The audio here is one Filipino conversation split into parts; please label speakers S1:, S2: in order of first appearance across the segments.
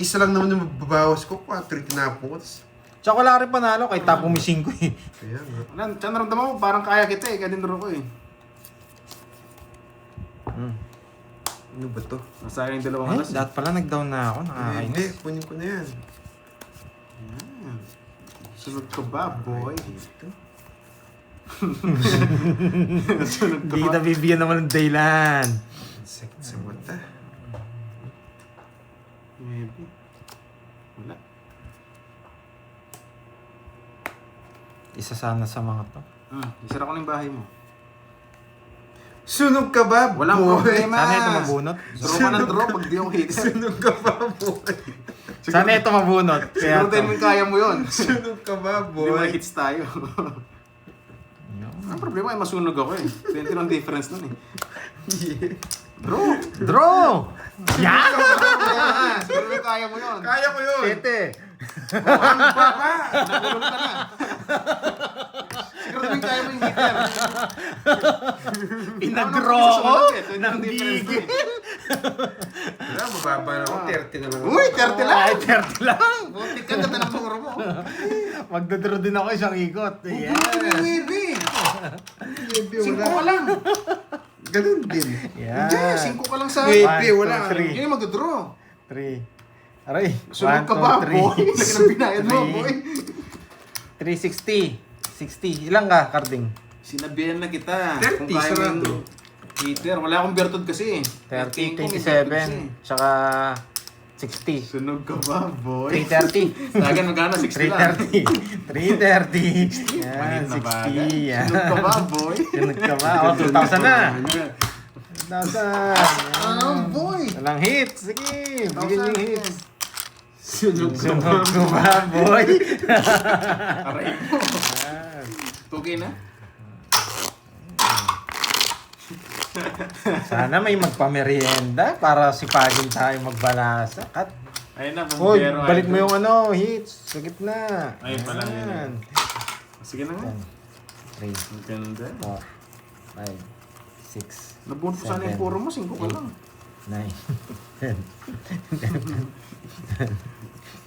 S1: Isa lang naman yung mababawas ko. 4 tinapon ko.
S2: Tsaka wala rin panalo kay tapo mo 5 eh.
S1: Kaya nga.
S3: Wala, tsaka naramdaman ko, parang kaya kita eh. Kaya dinuro ko eh.
S1: Ano ba to?
S3: Nasayang yung dalawang
S2: Ay,
S3: alas.
S2: lahat pala nag-down na ako.
S1: Hindi,
S2: Nakakainis.
S1: kunin ko na yan.
S3: Yan. Sunod ka ba, boy?
S1: Dito.
S3: Sunod ka
S2: Hindi
S3: ba?
S2: kita bibigyan naman ng daylan.
S1: Sakit sa mata.
S3: Maybe. Wala.
S2: Isa sana sa mga to.
S3: Isara ko ng bahay mo.
S1: Sunog ka ba,
S3: Walang
S1: boy?
S3: problema.
S2: Sana ito mabunot.
S3: Draw ka ng draw pag di ako hit.
S1: Sunog ka ba, boy?
S2: Sana ito mabunot. Kaya
S3: Siguro din mo kaya mo yun.
S1: Sunog ka ba,
S3: Hindi mo
S1: boy?
S3: hits tayo. Ang problema ay masunog ako eh. 20 lang difference nun eh.
S1: Yeah.
S3: Draw!
S2: Draw! Yan!
S3: Siguro kaya mo yun.
S1: Kaya ko yun.
S2: 7.
S1: Ang baba.
S3: Nakulong ka na. Siguro din kaya mo yung hitter.
S2: Pinag-draw ko ng gigil.
S1: Wala, mababa na ako. 30 na lang.
S3: Uy, 30 lang!
S2: Ay, 30 lang.
S3: Buti ka ganda ng puro mo.
S2: Magdodraw din ako isang ikot.
S3: Yes!
S2: Yes.
S3: Baby!
S1: Baby,
S3: 5
S1: wala.
S3: ka lang.
S1: Ganun din.
S2: Yan.
S3: Hindi, 5 ka lang sa...
S1: Baby, wala.
S2: 3.
S3: Yun yung magdodraw.
S2: 3. Aray.
S3: Sunod ka ba, boy? Lagi ng binayad mo, boy.
S2: 360. 60. Ilang ka, Carding?
S3: Sinabihan na kita.
S1: 30,
S3: Kung kaya mo
S1: sarado.
S3: yung heater. Wala akong bertod kasi.
S2: 30,
S3: Tingin ko may bertod kasi.
S2: 27. Tsaka 60.
S3: Sunog ka ba, boy?
S2: 330.
S3: Sa akin, magkano? 60 lang.
S2: 330. 330. Yan,
S3: Maliit na
S2: 60.
S3: bagay.
S2: Yan.
S3: Sunog ka ba, boy?
S2: Sunod ka ba? O, 2,000 na. 2,000.
S3: Ah, boy!
S2: Walang hits. Sige, bigyan yung hits.
S3: Sunog ka ba?
S2: Sunog ko ba, boy?
S3: Aray mo. Okay na?
S2: Sana may magpamerienda para sipagin tayo magbalasa. Kat.
S3: Ayun na,
S2: Hoy,
S3: bombero.
S2: balik mo yung hits. Sa gitna.
S3: Ayun pala, yun.
S2: Yan.
S3: Sige na nga.
S2: 3,
S3: Ang ganda.
S2: 4, 5, 6,
S3: Nabunod ko sana yung puro mo, 5 ka lang.
S2: 9,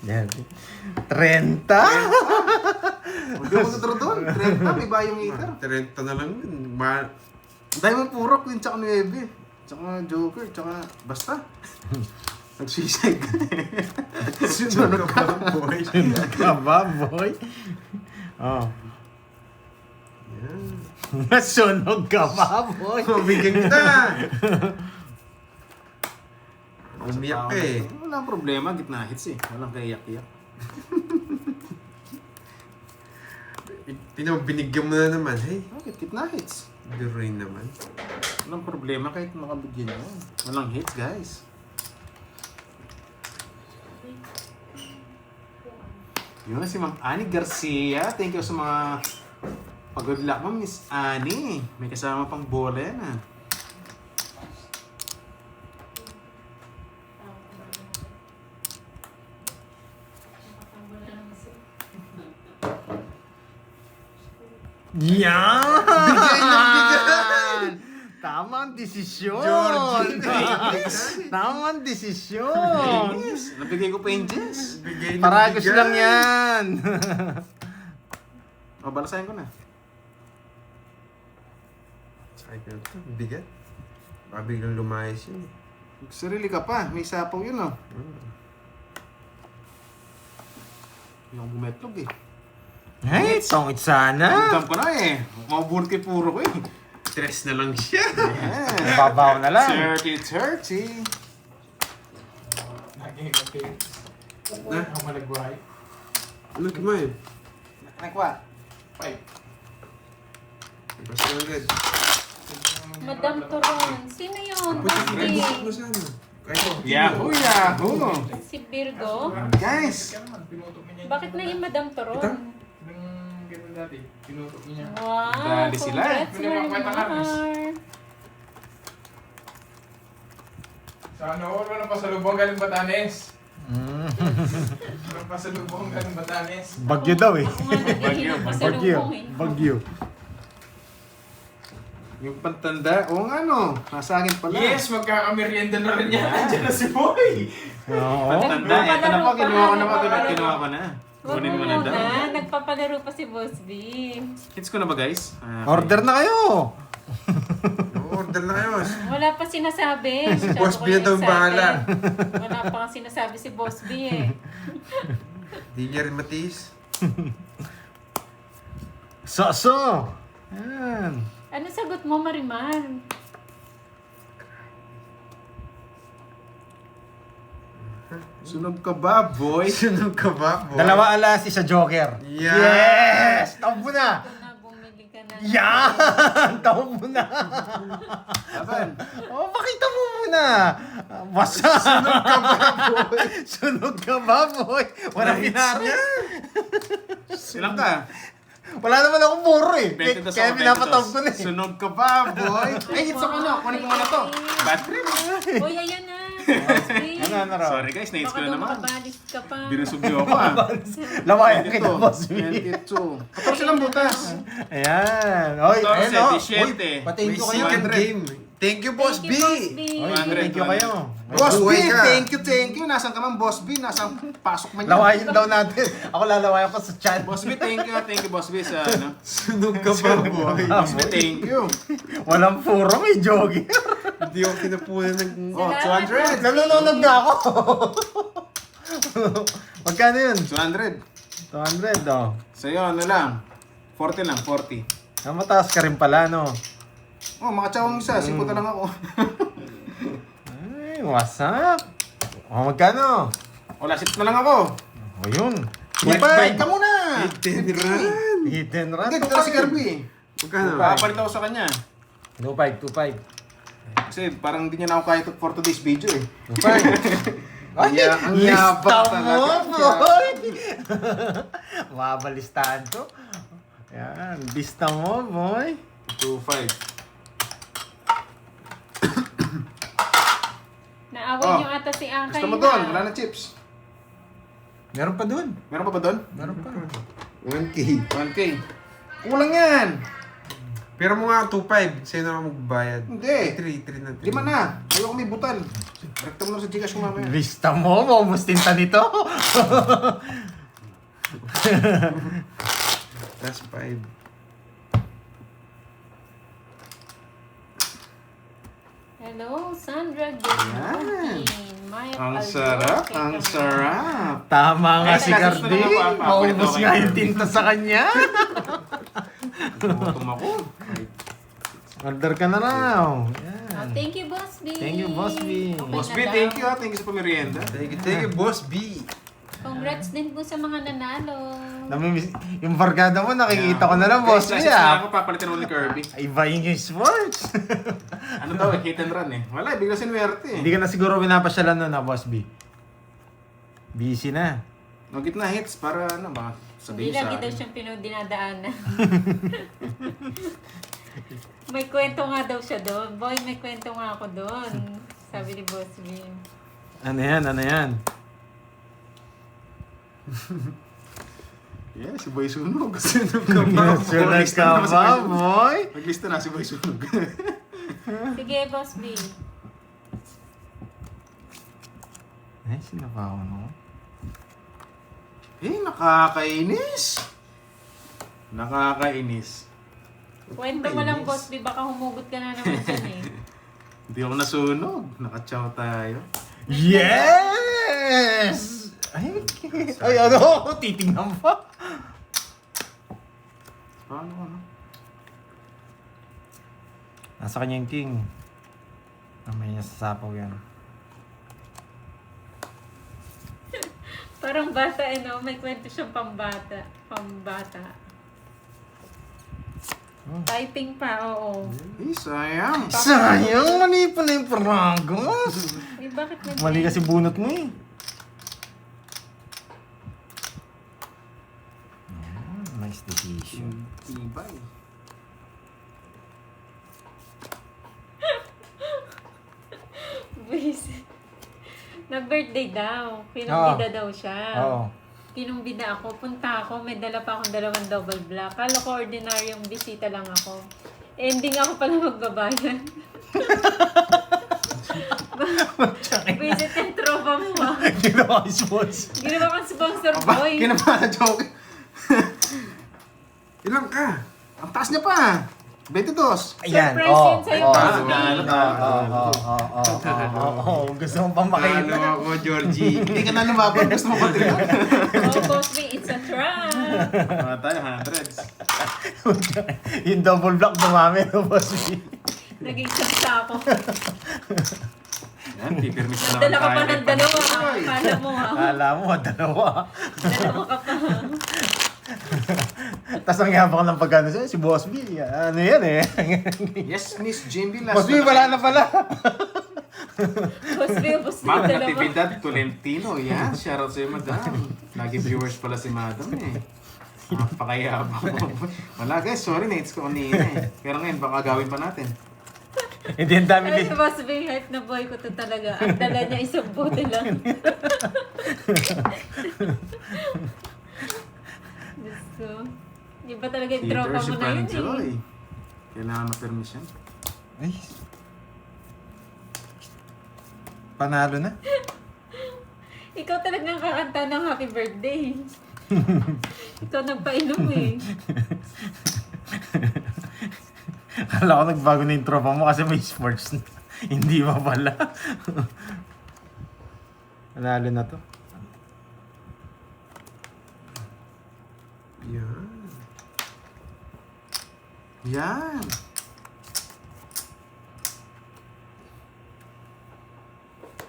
S2: 10, 30?
S3: Huwag mo nagdaro doon. 30, may bayong heater.
S1: 30 na lang yun.
S3: Ang dami mong puro, Queen, tsaka 9. Tsaka Joker, tsaka basta. Nag-suicide ka eh.
S1: Sunog ka ba, boy?
S2: Ka ba, boy? Oh.
S1: Yan.
S2: Nasunog ka ba, boy?
S1: Mabigyan kita. Umiyak ka eh.
S3: Walang problema, gitna hits eh. Walang kaiyak-iyak.
S1: Binigyan mo na naman. Hey,
S3: Bakit? Gitna hits.
S1: biruin naman.
S3: Walang problema kahit makabigyan mo. Walang hits, guys. Yun na si Ma'am Annie Garcia. Thank you sa mga pag-good luck mo, Miss Annie. May kasama pang bola yan ah.
S2: Yan! Tamang desisyon! Tamang desisyon!
S3: Yes! Nabigay ko pa yung Jess.
S1: Bigay ng
S2: Paragos
S1: bigay.
S2: lang yan!
S3: O, balasahin ko na.
S1: Sakit na ito. Bigat. Baka biglang lumayas yun.
S3: Sarili ka pa. May sapaw yun oh. Yung bumetlog eh.
S2: Hey, tongit sana!
S3: Alam ko na eh. Mabunod kay puro ko eh.
S1: 3 na lang siya.
S3: Yeah.
S2: Babaw na lang.
S3: 30-30.
S1: Na? Ano kumain?
S3: Nakwa.
S1: Basta agad.
S4: Madam Toron. Sino yun?
S1: Register mo
S4: Bakit?
S1: sana. Kahit
S3: Yahoo! Yahoo!
S4: Si Virgo?
S3: Guys!
S4: Bakit naging Madam Toron?
S5: Dati, pinutok niya.
S4: Wow!
S3: Dali sila eh.
S4: Congrats, Marimar!
S5: Sana all, walang pasalubong galing Batanes. Walang pasalubong galing Batanes.
S2: Bagyo daw eh.
S4: Ako nga naghihinap pa sa
S2: Bagyo.
S4: lubong eh.
S2: Bagyo.
S3: Yung pantanda, oo nga no. Nasa akin pala.
S5: Yes, magkakamerienda na rin yan. Nandiyan na si Boy.
S2: Oo.
S3: Pantanda, ito na po. Kinuha ko na po. Kinuha ko na.
S4: Huwag
S3: Kunin
S4: mo
S3: mo na daw.
S4: muna. Nagpapalaro pa si Boss B.
S3: Hits ko na ba guys? Ah, okay.
S2: Order na kayo.
S1: Order na kayo.
S4: Wala pa sinasabi. Masyado
S1: Boss B
S4: kayo
S1: na daw ang bahala.
S4: excited. Wala pa kang sinasabi si Boss B eh.
S1: Di niya rin matiis.
S2: So. Yan.
S4: Ano sagot mo, Marimar?
S3: Sunog ka ba, boy?
S1: Sunog ka ba, boy?
S2: Dalawa alas, isa joker.
S1: Yeah.
S2: Yes! Tawag mo na.
S4: Ito na, bumili ka na.
S2: Yan! Tawag mo na.
S3: Laban.
S2: Oh, pakita mo muna. Basta. Sunog ka ba, boy? Sunog ka ba, boy? Walang pinari.
S3: Silang ka?
S2: Wala naman akong puro eh.
S3: 22
S2: Kaya
S3: ako,
S2: pinapatawag
S3: 22.
S2: ko na eh.
S3: Sunog ka ba, boy? Ay, hits ako na. Kunin ko muna to. Bad trip.
S4: Uy, ayan na. Boss B.
S2: Ano raw?
S3: Sorry guys, na-hits
S4: Baka
S3: ko na
S4: daw
S3: naman.
S4: makabalis ka pa.
S3: Binusog niyo ako ah.
S2: Lawayan kita, boss.
S3: 22. 14 lang butas.
S2: Ayan. Oy,
S3: 14,
S2: ayan o.
S3: 17.
S2: Patingin
S1: May
S2: ko kayo.
S1: second game. Thank you, Boss
S4: Thank
S1: B.
S4: you, Boss B.
S2: Oy,
S3: 100,
S2: thank you kayo.
S3: Boss B,
S1: Buhay ka.
S3: thank you. Nasaan ka man, Boss B? Nasaan pasok man yan?
S2: Lawayan daw natin. Ako lalawayan pa sa chat.
S3: Boss B, thank you, Boss B, sa ano.
S1: Sunog ka ba, boy?
S3: Boss B, thank you.
S2: Walang puro, may jogging.
S1: Hindi ako pinapunan ng...
S3: Oh, 200.
S2: Nanonood na ako. Magkano yun?
S3: 200.
S2: 200, oh.
S3: Sa'yo, ano lang? 40 lang, 40.
S2: Ah, mataas ka rin pala, no?
S3: Oh, makachawang isa. 50 lang ako.
S2: Ay, what's up? Oh, magkano?
S3: Wala, sit na lang ako.
S2: Oh, yun.
S3: Bike ka muna.
S1: 10 run.
S2: Hidden run.
S3: Hindi, dito na si Kirby.
S1: Magkano?
S3: Papalit ako sa kanya.
S2: 2.5.
S3: Kasi parang hindi niya na ako kaya for today's video eh.
S2: 2.5. Ay,
S3: Yeah, ang
S2: lista
S3: yabang
S2: mo,
S3: talaga.
S2: boy! Mabalistahan to. Yan, lista mo, boy.
S3: 2.5.
S4: Naaway
S3: Oh.
S4: niyo ata si Angkay
S3: Gusto mo doon? Wala na chips.
S2: Meron pa dun.
S3: Meron pa ba doon?
S2: Meron pa.
S1: 1K.
S3: 1K. Kulang yan.
S1: Pero mo nga 2.5. Sa'yo na ako magbayad.
S3: Hindi.
S1: 3 na. 3.
S3: 5 na. Ayoko may butal. Rekta mo na sa Gcash ko mamaya.
S2: Lista mo, mamustinta nito.
S1: That's 5.
S4: Hello, Sandra. Good morning. Maya
S3: Ang
S4: Paldo,
S3: sarap,
S4: kay
S3: ang
S4: Kamay.
S3: sarap.
S2: Tama nga
S3: Ay,
S2: si
S3: nasa
S2: Cardi.
S3: gusto na nga pa.
S2: Maubos
S3: Okay.
S2: nga yung tinta sa kanya.
S3: Gutom ako.
S2: Order ka na raw. Yan.
S4: Oh, thank you, Boss B.
S2: Thank you, Boss B.
S4: Okay
S3: Boss
S4: na
S3: B,
S4: daw.
S3: thank you ha. Thank you sa pamerienda.
S1: Thank you, Boss B.
S4: Congrats din po sa mga nanalo.
S2: Namimiss, yung barkada mo, nakikita ko na lang, boss.
S3: Guys,
S2: Yeah.
S3: ako papalitan mo ni Kirby.
S2: Iba yung sports.
S3: Ano daw, hit and run eh. Wala, bigla sinuwerte eh.
S2: Hindi ka na siguro pinapasyalan nun, boss B. Busy na.
S3: No, gitna hits para ano ba?
S4: Hindi
S3: Sabihin sa
S4: lagi daw
S3: akin.
S4: siyang pinodinadaanan. May kwento nga daw siya doon. Boy, may kwento nga ako doon. Sabi ni Boss B.
S2: Ano yan, ano yan?
S3: Yeah, si Boy Sunog.
S1: Sunog ka ba?
S2: Sunod ka ba, boy?
S3: Naglista na si Boy Sunog.
S4: Sige, Boss B.
S2: Eh, sino pa ako, no?
S3: Eh, nakakainis. Nakakainis.
S4: Kwento mo lang, Boss B. Baka humugot ka na naman dyan eh.
S3: Hindi ako nasunog. Nakachow tayo.
S2: Yes! Ay, ano? Titingnan pa.
S3: Ano?
S2: Nasa kanya yung king. May niya sa sapaw yan.
S4: Parang bata eh, no? May kwento siyang pambata. Pambata. Typing pa, oo.
S3: Eh, sayang.
S2: Sayang, mali pa na yung paragos.
S4: Eh, bakit na
S2: Mali kasi bunot mo eh. Nice decision.
S3: Tibay.
S4: Buisit. Nag-birthday daw.
S2: Oo.
S4: Pinumbida daw siya.
S2: Oo.
S4: Pinumbida ako. Punta ako. May dala pa akong 2 double black. Kala ko ordinaryong bisita lang ako. Ending ako pala magbabayan. Visit yung tropa mo ah.
S2: Ginawa kang sponsor.
S4: Ginawa kang sponsor
S3: Aba,
S4: boy.
S3: kinabahan na joke. Ilang ka? Ang taas niya pa. 22.
S2: Ayan.
S4: Surprise yun sa'yo, boss.
S2: Gusto mo pang makita.
S1: Ano ako, Georgie?
S3: Hindi ka na lumaban. Gusto mo continue?
S4: Oh, boss B, it's a trap.
S3: Mga tayo, hundreds.
S2: Yung double block dumami, no, boss B?
S4: Naging sabsa ako.
S3: Yan, pipirmis na
S4: Nagdala ka pa
S3: tayo.
S4: ng dalawa. Akala mo ha.
S2: Kala mo, dalawa.
S4: Dalawa ka pa.
S2: Tapos ang yabang ng pagkano siya, si Boss B. Ano yan eh?
S3: Yes, Miss Jimby. Last
S2: Boss B, wala na pala.
S4: Boss B,
S3: Ma'am
S4: dalawa.
S3: Natividad Tolentino. Yan, shoutout sa'yo, madam. Lagi viewers pala si madam eh. Napakayabang mo. Wala guys, sorry na-hits ko kanina eh. Pero ngayon, baka gawin pa natin.
S2: Hindi, ang dami
S4: Ay,
S2: din.
S4: si Boss B, hype na boy ko to talaga. Ang dala niya isang bote lang. Diyos ko. Di ba talaga yung tropa mo na yun eh?
S3: Kailangan ma-permission.
S2: Ay. Panalo na.
S4: Ikaw talagang kakanta ng happy birthday. Ikaw nagpainom eh.
S2: Kala ko nagbago na yung tropa mo kasi may sports na. Hindi pa pala. Panalo na to.
S1: Yan.
S3: Yan.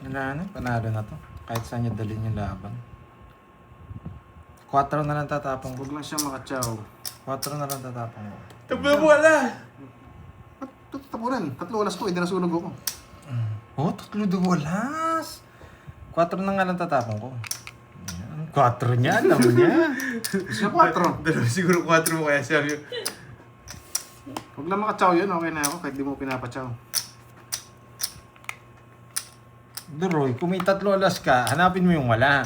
S2: Wala na, panalo na to. Kahit saan niya dalhin yung laban. 4 na lang tatapong ko.
S3: Huwag lang siya makatsaw.
S2: 4 na lang tatapong ko.
S1: Tabla mo wala!
S3: Tapunan. 3 oras ko, hindi nasunog ako.
S2: Oh, 3 duwalas. 4 na nga lang tatapong ko. Ayan, 4 niya, alam niya.
S3: Siya 4.
S1: Dalawa siguro 4 mo kaya sabi.
S3: Huwag lang makatsaw yun, okay na ako kahit di mo pinapatsaw.
S2: Duroy, kung may 3 alas ka, hanapin mo yung wala.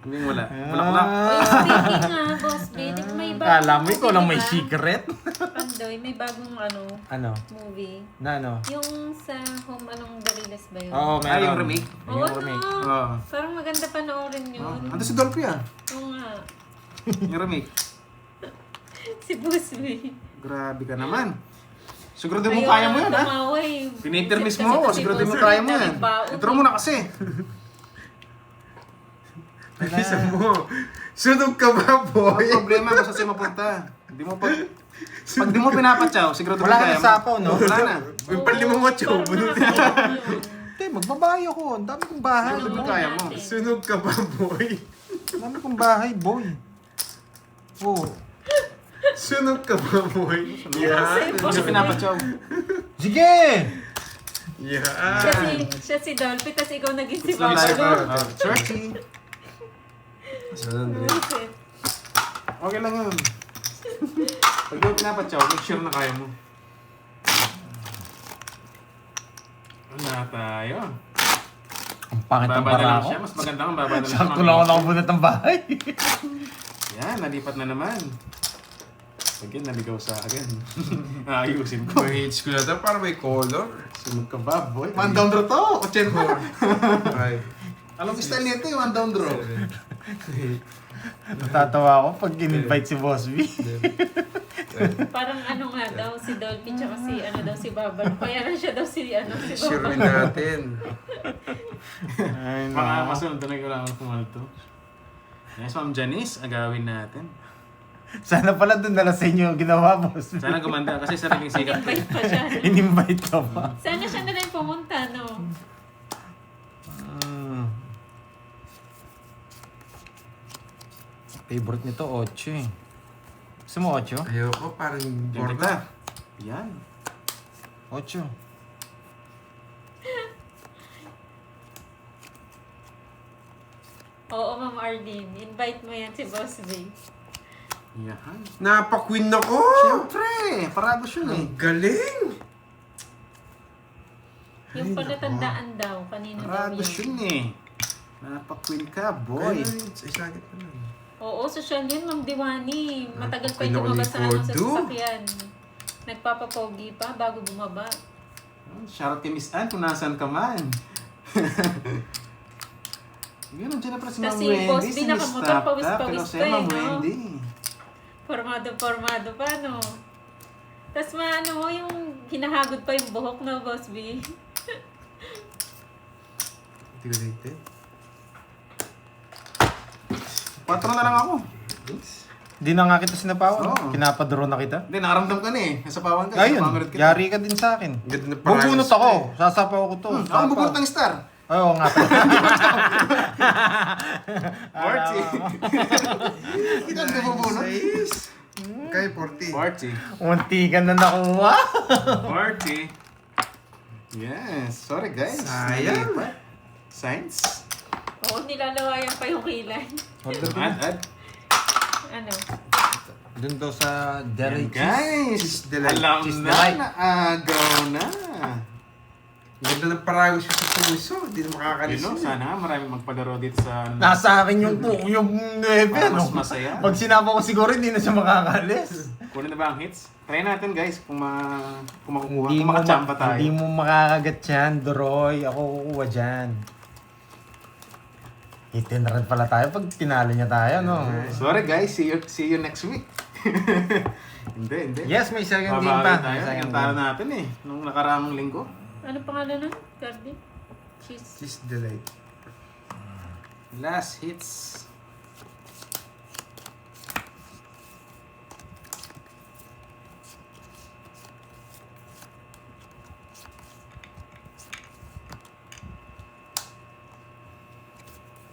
S3: Hindi wala. Wala.
S4: Uy, speaking nga, Boss B, may bagong
S2: Kala mo ikaw lang may
S4: diba?
S2: secret?
S4: Pandoy, may bagong
S2: Ano?
S4: movie.
S2: Na ano?
S4: Yung sa Home Along Darilas ba yun?
S2: Oo, meron.
S3: yung remake?
S4: Oo,
S2: Yung remake.
S4: no.
S3: Oo.
S4: Parang maganda panoorin yun.
S3: Ando si Dolphy ah.
S4: Oo nga.
S3: Yung remake.
S4: Si Boss B.
S3: Grabe ka naman. Sigurado mo kaya mo yan ha?
S4: Tumaway.
S3: Pinitermis
S4: Kasi
S3: mo ako,
S4: si
S3: sigurado mo
S4: Boss
S3: kaya
S4: B
S3: mo yan.
S4: nagbaon
S3: Intro mo na kasi.
S1: Bilisan mo. Sunog ka ba, boy?
S3: Ang problema kung saan siya mapunta. Hindi mo pag di mo pinapatsaw, sigurado mo
S2: Wala
S3: kaya
S2: ka
S3: mo.
S2: ng sapaw, no?
S3: Wala na.
S1: Yung palima mo, chow.
S2: Hindi, magbabayo ko. Ang dami kong bahay.
S3: Sigurado mo kaya mo.
S1: Sunog ka ba, boy?
S2: Ang dami kong bahay, boy. Oh.
S1: Sunog ka ba, boy? Yan.
S3: Hindi siya pinapatsaw.
S2: Sige!
S1: Yan.
S4: Siya si Dolphy, tapos ikaw naging si
S3: Gusto
S4: Papa.
S3: tayo. Churchy.
S4: Bullshit.
S3: Okay lang yun. Pag di mo pinapatsaw, make sure na kaya mo. Wala tayo.
S2: Ang pangit ng
S3: Baba na
S2: para
S3: lang
S2: ako.
S3: siya. Mas maganda kung baba na lang siya.
S2: Sakto lang ako nakabunot ng bahay.
S3: Yan, nalipat na naman. Again, naligaw sa akin. Ayusin ko.
S1: May age ko na ito para may color.
S3: Sunog ka ba, boy? One down draw to! 80.
S1: Ay.
S3: Alam ko style nito yung one down draw.
S2: Natatawa ako pag in-invite si Boss B.
S4: Parang ano nga daw, si Dolphy tsaka si ano daw si Babar. Kaya na siya daw si ano si
S1: Sure
S4: Babar.
S1: natin.
S2: Ay,
S3: Mga
S2: no.
S3: masunod na kailangan ko kumalto. Yes, Ma'am Janice, agawin natin.
S2: Sana pala doon na lang sa inyo yung ginawa, Boss B.
S3: Sana gumanda kasi sariling sikat.
S4: Invite pa siya. No?
S2: In-invite ka pa.
S4: Sana siya na lang pumunta, no?
S2: Favorite nito, 8 eh. Gusto mo 8?
S1: Ayoko, parang
S3: Yan
S1: borda.
S3: kita. Yan.
S2: 8.
S4: Oo, Ma'am Arlene. Invite mo yan si Boss B.
S3: Yan.
S1: Napa-queen ako!
S3: Siyempre, parado siya eh.
S1: Ang galing!
S4: Yung palatandaan daw, kanino daw
S3: Parado
S4: yan.
S3: siya eh. Napakwin ka, boy.
S1: Ay, isagit pa lang.
S4: Oo, social yun, Ma'am Diwani. Matagal pa
S1: Napakwin
S4: yung
S1: ako ni
S4: lumabas sa ano sa
S1: Kodo.
S4: sasakyan. Nagpapapogi pa bago bumaba.
S3: Shoutout kay Miss Ann kung nasaan ka man. Yun, nandiyan na pala si Ma'am
S4: Kasi
S3: Wendy,
S4: boss,
S3: si
S4: di
S3: Miss
S4: nakamotor,
S3: Tap
S4: pawis-pawis
S3: Tap,
S4: pa
S3: pero
S4: eh,
S3: Ma'am
S4: no?
S3: Wendy.
S4: Formado pa, no? Tapos maano mo, yung hinahagod pa yung buhok, no, Boss B?
S1: Hindi ko dito.
S3: 4 na lang ako.
S2: Di na nga kita sinapawan.
S3: Oo.
S2: Kinapadro na kita.
S3: Hindi, nakaramdam ka na eh. Nasa pawan ka.
S2: Ayun,
S3: nasa pamerit ka.
S2: yari ka din sa akin.
S1: Ganda na parang
S2: Bubunot ako. Sasapaw ko to.
S3: Ako
S2: Sapaw.
S3: bubunot ng star.
S2: Oo nga pala.
S3: Forty. Kita ang bubunot.
S1: Nice. Kaya 40.
S3: 40.
S2: Munti ka na nakuha.
S3: 40. Yes. Sorry guys.
S1: Sayang.
S3: Science.
S4: Oo, nilalawayan pa yung kilay.
S2: Order ko.
S3: Add.
S4: Ano?
S2: Doon daw sa Deli
S3: Yan, guys.
S1: Cheese delight.
S3: Alam
S2: Cheese
S3: na
S2: delight.
S3: na agaw na.
S1: Ganda ng paragos ko sa puso. Hindi na makakalis
S3: You know,
S1: yun.
S3: sana marami magpadaro dito sa...
S2: Nasa akin yung yung 9,
S3: Para
S2: no?
S3: mas masaya.
S2: Pag sinapa ko siguro, hindi na siya makakalis.
S3: Kunin na ba ang hits? Try natin guys kung makukuha. Kung makachamba tayo.
S2: Hindi mo makakagat yan, Doroy. Ako kukuha dyan. Hitin na rin pala tayo pag tinalo niya tayo, no?
S3: Sorry guys, see you next week. Hindi.
S2: Yes, may second game
S3: Babawi
S2: pa.
S3: tayo.
S2: May second
S3: Yung talo
S2: game.
S3: natin eh. Nung nakaraang linggo.
S4: Ano pangalan nun? Cardi? Cheese.
S1: Cheese delight.
S3: Last hits.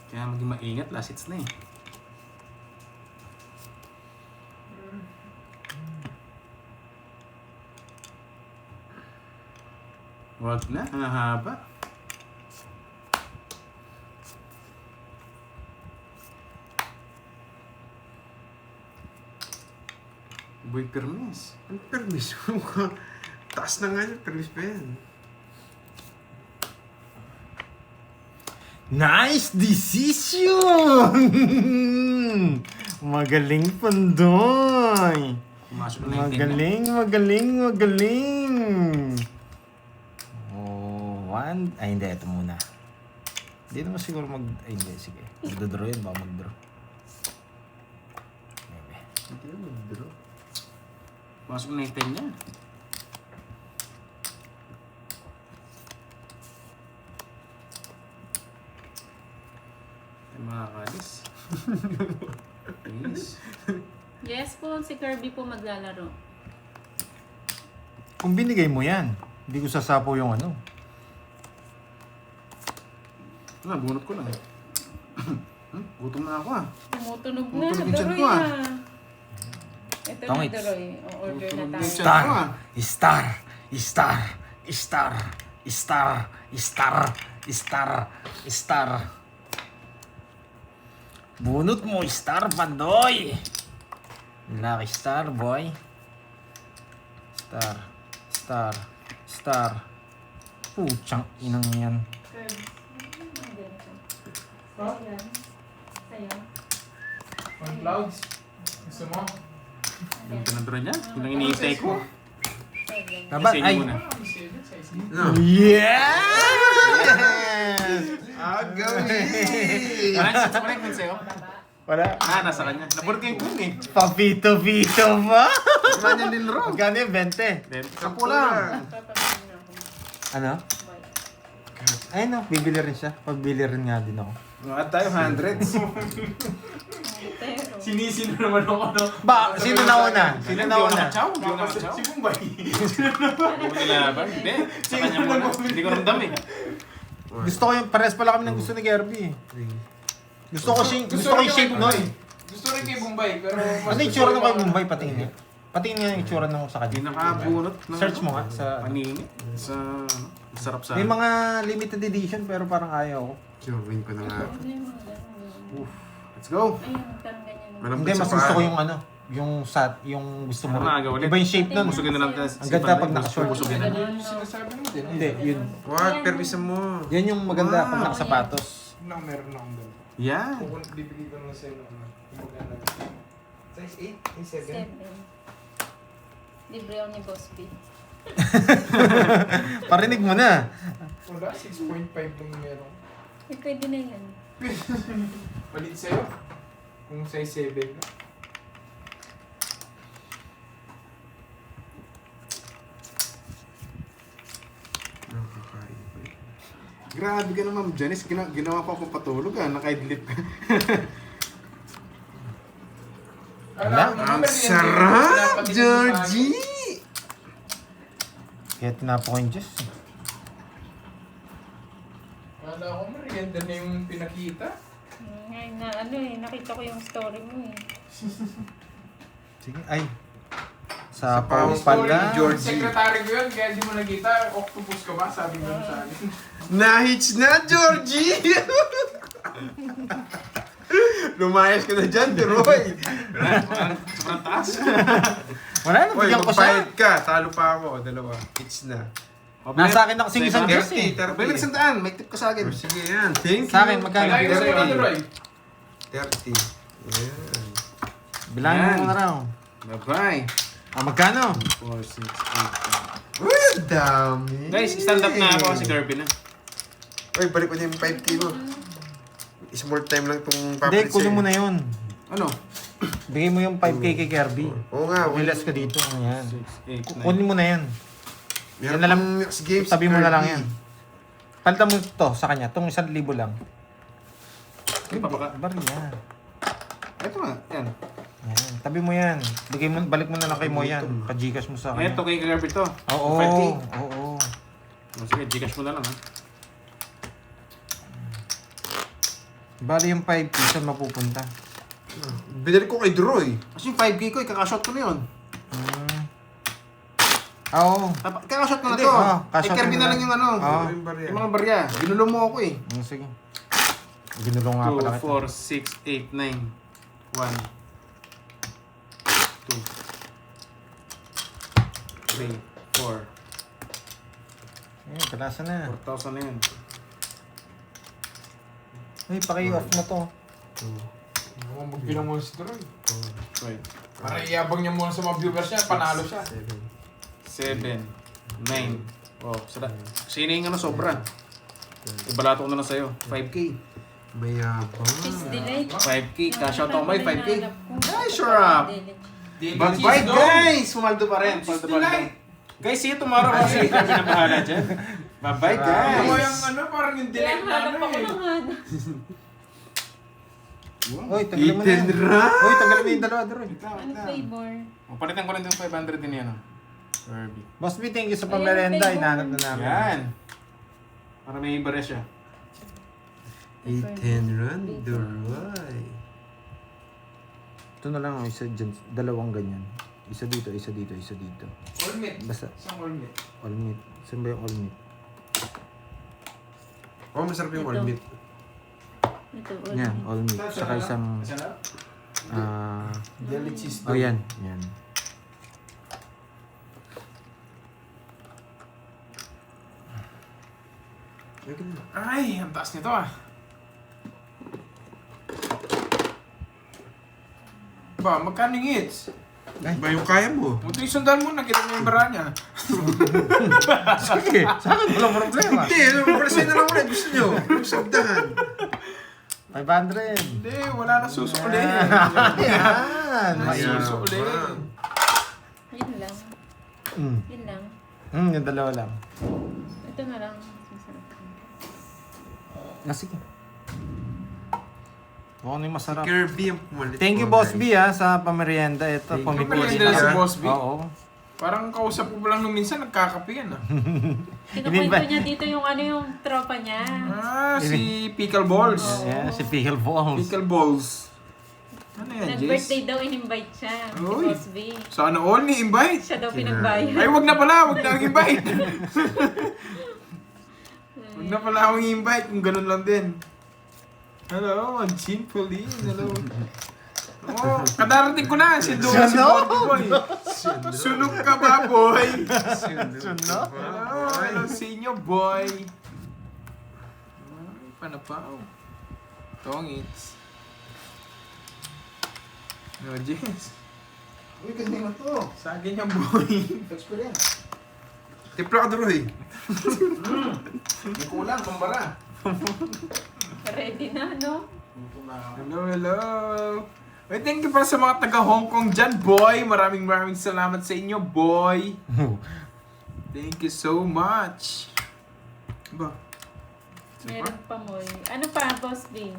S3: Kaya maging maingat, last hits na eh. Wag na, ang haba. Boy Permis.
S1: Ang permis mo ka. Taas na nga yun. Permis pa yan.
S2: Nice decision! Magaling, Pandoy!
S3: Pumasok na yung 10 na.
S2: Magaling! Oh, one. Ay, hindi. Ito muna. Hindi naman siguro Ay, hindi. Sige. Magdodraw yun. Baka magdraw. Maybe.
S1: Hindi na mag-draw.
S3: Pumasok na yung 10 niya. Ay, makakalis. Yes.
S4: Yes po, si Kirby po maglalaro.
S2: Kung binigay mo yan, hindi ko sasapo yung ano.
S3: Bunot ko lang. Gutom na ako ah.
S4: Tumutunog na,
S3: Tumutunog yung tiyan
S4: Doroy
S3: ko, ah.
S4: na. Ito na,
S2: Tongits.
S4: Doroy. O-order na tayo.
S3: Star.
S2: Star. Bunot mo, Star, Pandoy! Lucky Star, boy. Star. Puchang inang yan.
S4: Kirby. Ayan. Sa'yo.
S5: On clouds. Gusto mo?
S3: Yung pinadura niya. Yun ang iniintay ko.
S4: Sa'yo.
S2: Dapat,
S3: Kasi
S2: ay.
S3: muna.
S5: Size.
S1: No.
S2: Yes!
S1: Agaw
S3: Wala siya sa connect sa'yo.
S2: Wala.
S3: Nasa kanya. Nabulot ko yung queen eh.
S2: Papito-pito ba?
S3: Naman yan din ro.
S2: Magkano yung 20?
S3: Then, 10 lang.
S4: Papabili na ako.
S2: Ano? Ay no, bibili rin siya. Pabili rin nga din ako.
S3: At tayo hundreds.
S4: Pero,
S5: Sinisino naman ako, no?
S2: Ba, sino nauna? Sino nauna?
S3: Chow? Hindi ko naman chow.
S5: Si Bombay.
S3: Hindi nalaban. Hindi. Sa kanya muna. Hindi ko ramdam eh.
S2: Gusto ko yung, pares pala kami ng gusto ni Kirby. Gusto ko yung shape nun.
S5: Gusto rin kay Bombay, pero...
S2: Ano yung itsura nung kay Mumbai? Patingin niya. Patingin niya yung itsura nung sa
S3: Hindi
S2: kanya.
S3: nakabunot. ng-
S2: Search mo nga sa...
S3: Panini. Sa... Masarap sa...
S2: May mga limited edition pero parang ayaw ko.
S1: Kinuwin ko na nga.
S4: ano yung mga ganun?
S3: Let's go.
S4: Ayun, parang ganyan.
S1: Malambot
S2: Hindi,
S1: sa
S2: mas gusto ko
S1: paa.
S2: yung ano. Yung yung gusto mo.
S3: Ano nga, ulit?
S2: Iba yung shape nun.
S3: Busugin na lang tayo.
S2: Ang ganda pag naka-short.
S3: Busugin na.
S5: Ano yung sinasabi mo din?
S2: Hindi, yun.
S1: What? Permisan mo.
S2: Yan yung maganda pag nakasapatos.
S5: Meron akong dalawa.
S3: Yan.
S5: Bibigay ko na lang sa'yo ng ano. Kumbaga na. Size 8? Size 7?
S4: 7. Libre ako ni Boss B.
S2: Parinig mo na.
S5: Wala, 6.5 lang meron.
S4: Eh, pwede na yan.
S5: Palit sa'yo. Kung size 7 na.
S1: Nakakain pa eh.
S3: Grabe ka naman, Janice. Ginawa pa akong patulog naka-idlip ka.
S1: Ang sarap, Georgie!
S2: Kaya tinapo ko yung Diyos.
S5: Kala ko merienda na yung pinakita.
S4: Ngayon na ano nakita ko yung story mo eh.
S2: Sige, ay. Sa
S1: Pao
S2: pala.
S1: pala. Georgie.
S5: Secretary ko yun, kaya di mo nakita. Octopus ka ba? Sabi mo sa akin.
S1: Nahits na, Georgie! Lumayas ka na dyan, Roy!
S3: Sobrang taas.
S2: Wala na,
S1: Oy,
S2: bigyan ko siya.
S1: magbayad ka. Talo pa ako. Dalawa. Hits na.
S2: Nasa akin na kasing isang Diyos eh.
S1: 30.
S3: Bilis ang daan. May tip ka sa akin.
S1: Oh, sige yan. Thank you.
S2: Sa akin, magkano?
S5: Kaya ko sa'yo, ano, Roy?
S1: 30. Yan.
S2: Bilangin mo
S3: Yan.
S2: na raw.
S3: Bye-bye.
S2: Magkano?
S3: 4, 6, 8, 9.
S1: Uy, ang dami.
S3: Guys, stand up na ako si Kirby na.
S1: Uy, balik ko na yung 5K mo. Small time lang itong
S2: Hindi,
S1: papalit
S2: kunin mo
S1: sa'yo.
S2: na yun.
S3: Ano?
S2: Bigay mo yung 5K kay Kirby.
S1: Oo nga.
S2: Relax ka dito. Ayan.
S3: 6, 8, 9.
S2: Kunin mo na yan.
S1: Meron
S2: Yan na lang,
S1: pang next games.
S2: tabi mo na lang
S1: 30.
S2: yan. Palitan mo to sa kanya. Itong 1,000 lang.
S3: Ay, papaka.
S2: Barya.
S3: Ito nga, yan.
S2: Yan. Tabi mo yan. Balik mo na lang kay Mo yan. Pa-Gcash mo sa kanya.
S3: Ito kay Kirby to.
S2: Oo.
S3: 5K.
S2: Oo.
S3: Oh, sige, Gcash mo na lang ha.
S2: Bali yung 5K saan mapupunta?
S1: Binalik ko kay Droy.
S3: Kasi yung 5K ko, kakashot ko na yun.
S2: Oo.
S3: Kakashot ko na
S1: Hindi,
S3: to.
S2: cash
S3: Kay
S2: out
S3: Kirby
S2: mo
S3: na
S2: na.
S3: lang yung ano.
S2: Oo.
S1: Yung barya.
S3: Yung mga barya. Ginulo mo ako eh.
S2: Sige. Ginulong nga pala
S3: 2,
S2: kita.
S3: 4, 6, 8, 9. 1, 2, 3, 4.
S2: Eh, kalasa na.
S3: 4,000 na yun.
S2: Ay, paki-off mo to.
S5: Ano mo magbilang mo si Troy?
S3: Right.
S5: Para iyabang niya muna sa mga viewers niya, panalo siya.
S3: 7, 9. Oh, sada. Sino yung ano sobra? Ibalato ko na lang sa'yo. 5K.
S1: Mayabang.
S4: Please delete.
S3: 5K. Cash out ako may 5K.
S4: Ay,
S3: sure up. Bye-bye guys! Pumaldo pa rin. Pumaldo pa rin. Guys, see you tomorrow kasi kami na bahala dyan. Bye-bye
S5: Ano mo
S3: guys!
S5: yung ano, parang yung
S4: Kaya
S5: delete na
S4: hanap
S5: ano
S4: ako
S5: eh.
S4: ng hanap.
S2: Uy, tanggalin mo na yan.
S1: Ethan Ra!
S2: Uy, tanggalin mo yung dalawa, Droy.
S4: Ano flavor?
S3: Palitan ko rin yung 500 din yan. Kirby.
S2: Boss B, thank you sa pamerenda. Hinahanap na namin.
S3: Yan. Para may iba rin siya.
S1: Ethan Run, Droy.
S2: Ito na lang, isa dyan. Dalawang ganyan. Isa dito, isa dito, isa dito.
S5: All meat.
S2: Basta,
S5: Isang all meat.
S2: all meat. Saan ba yung all meat?
S1: Oh, masarap yung
S4: Ito.
S1: all meat.
S4: Ito,
S2: Yan, all meat. Saka isang,
S5: Masarap? Jelly cheese
S2: oh yan, yan.
S5: Ay, ang taas nito ah. Ba, magkano yung hits?
S1: Ba yung kaya mo?
S5: Muti sundan mo, nakita mo yung bara niya.
S2: Sige, sa akin walang problema.
S1: Hindi, ano, presay na lang ulit. Gusto nyo. Yung sagdahan.
S2: 500.
S5: Hindi, wala na susuli.
S2: Yan.
S5: May
S1: Ayan.
S5: susuli.
S4: Yun lang.
S2: Mm.
S4: Yun lang.
S2: Yung dalawa lang.
S4: Ito na lang. Masarap.
S2: Sige. Oo, ano yung masarap.
S1: Kirby yung pumalit.
S2: Thank you,
S1: ko,
S2: Boss
S1: guys.
S2: B, sa pameryenda. Ito,
S1: Thank you.
S2: pamipili
S5: Pamilya
S2: na.
S5: si Boss B.
S2: Oo.
S5: Parang kausap ko pa lang nung minsan, nagkakape yan ah.
S4: Kinukwento niya dito yung ano yung tropa niya.
S5: Ah, si Pickle Balls.
S2: Yeah, si Pickle Balls.
S5: Pickle Balls. Ano yan,
S4: Nag-birthday
S5: Jess?
S4: daw, in-invite siya. Si
S5: Uy.
S4: Boss B.
S5: Sana all ni-invite.
S4: Siya daw pinagbayad.
S5: Ay, wag na pala, wag na akong invite. Wag na pala akong invite kung ganun lang din. Hello, Jean Pauline. Hello. Oh, kadarating ko na. Si Doon si Boy. Sunog ka ba, boy?
S2: Sunog?
S5: Hello sa inyo, boy. Ay, panapaw. Tongits. No, Jess.
S2: Uy, kanina to.
S5: Sa akin yung boy.
S2: Experience.
S1: Tipla ka Roy.
S2: Hindi kulang, kumbara.
S4: Ready na, no?
S5: Hello, hello. Wait, thank you para sa mga taga Hong Kong dyan, boy. Maraming salamat sa inyo, boy. Thank you so much. Ba?
S4: Meron pa mo Ano pa, Boss B?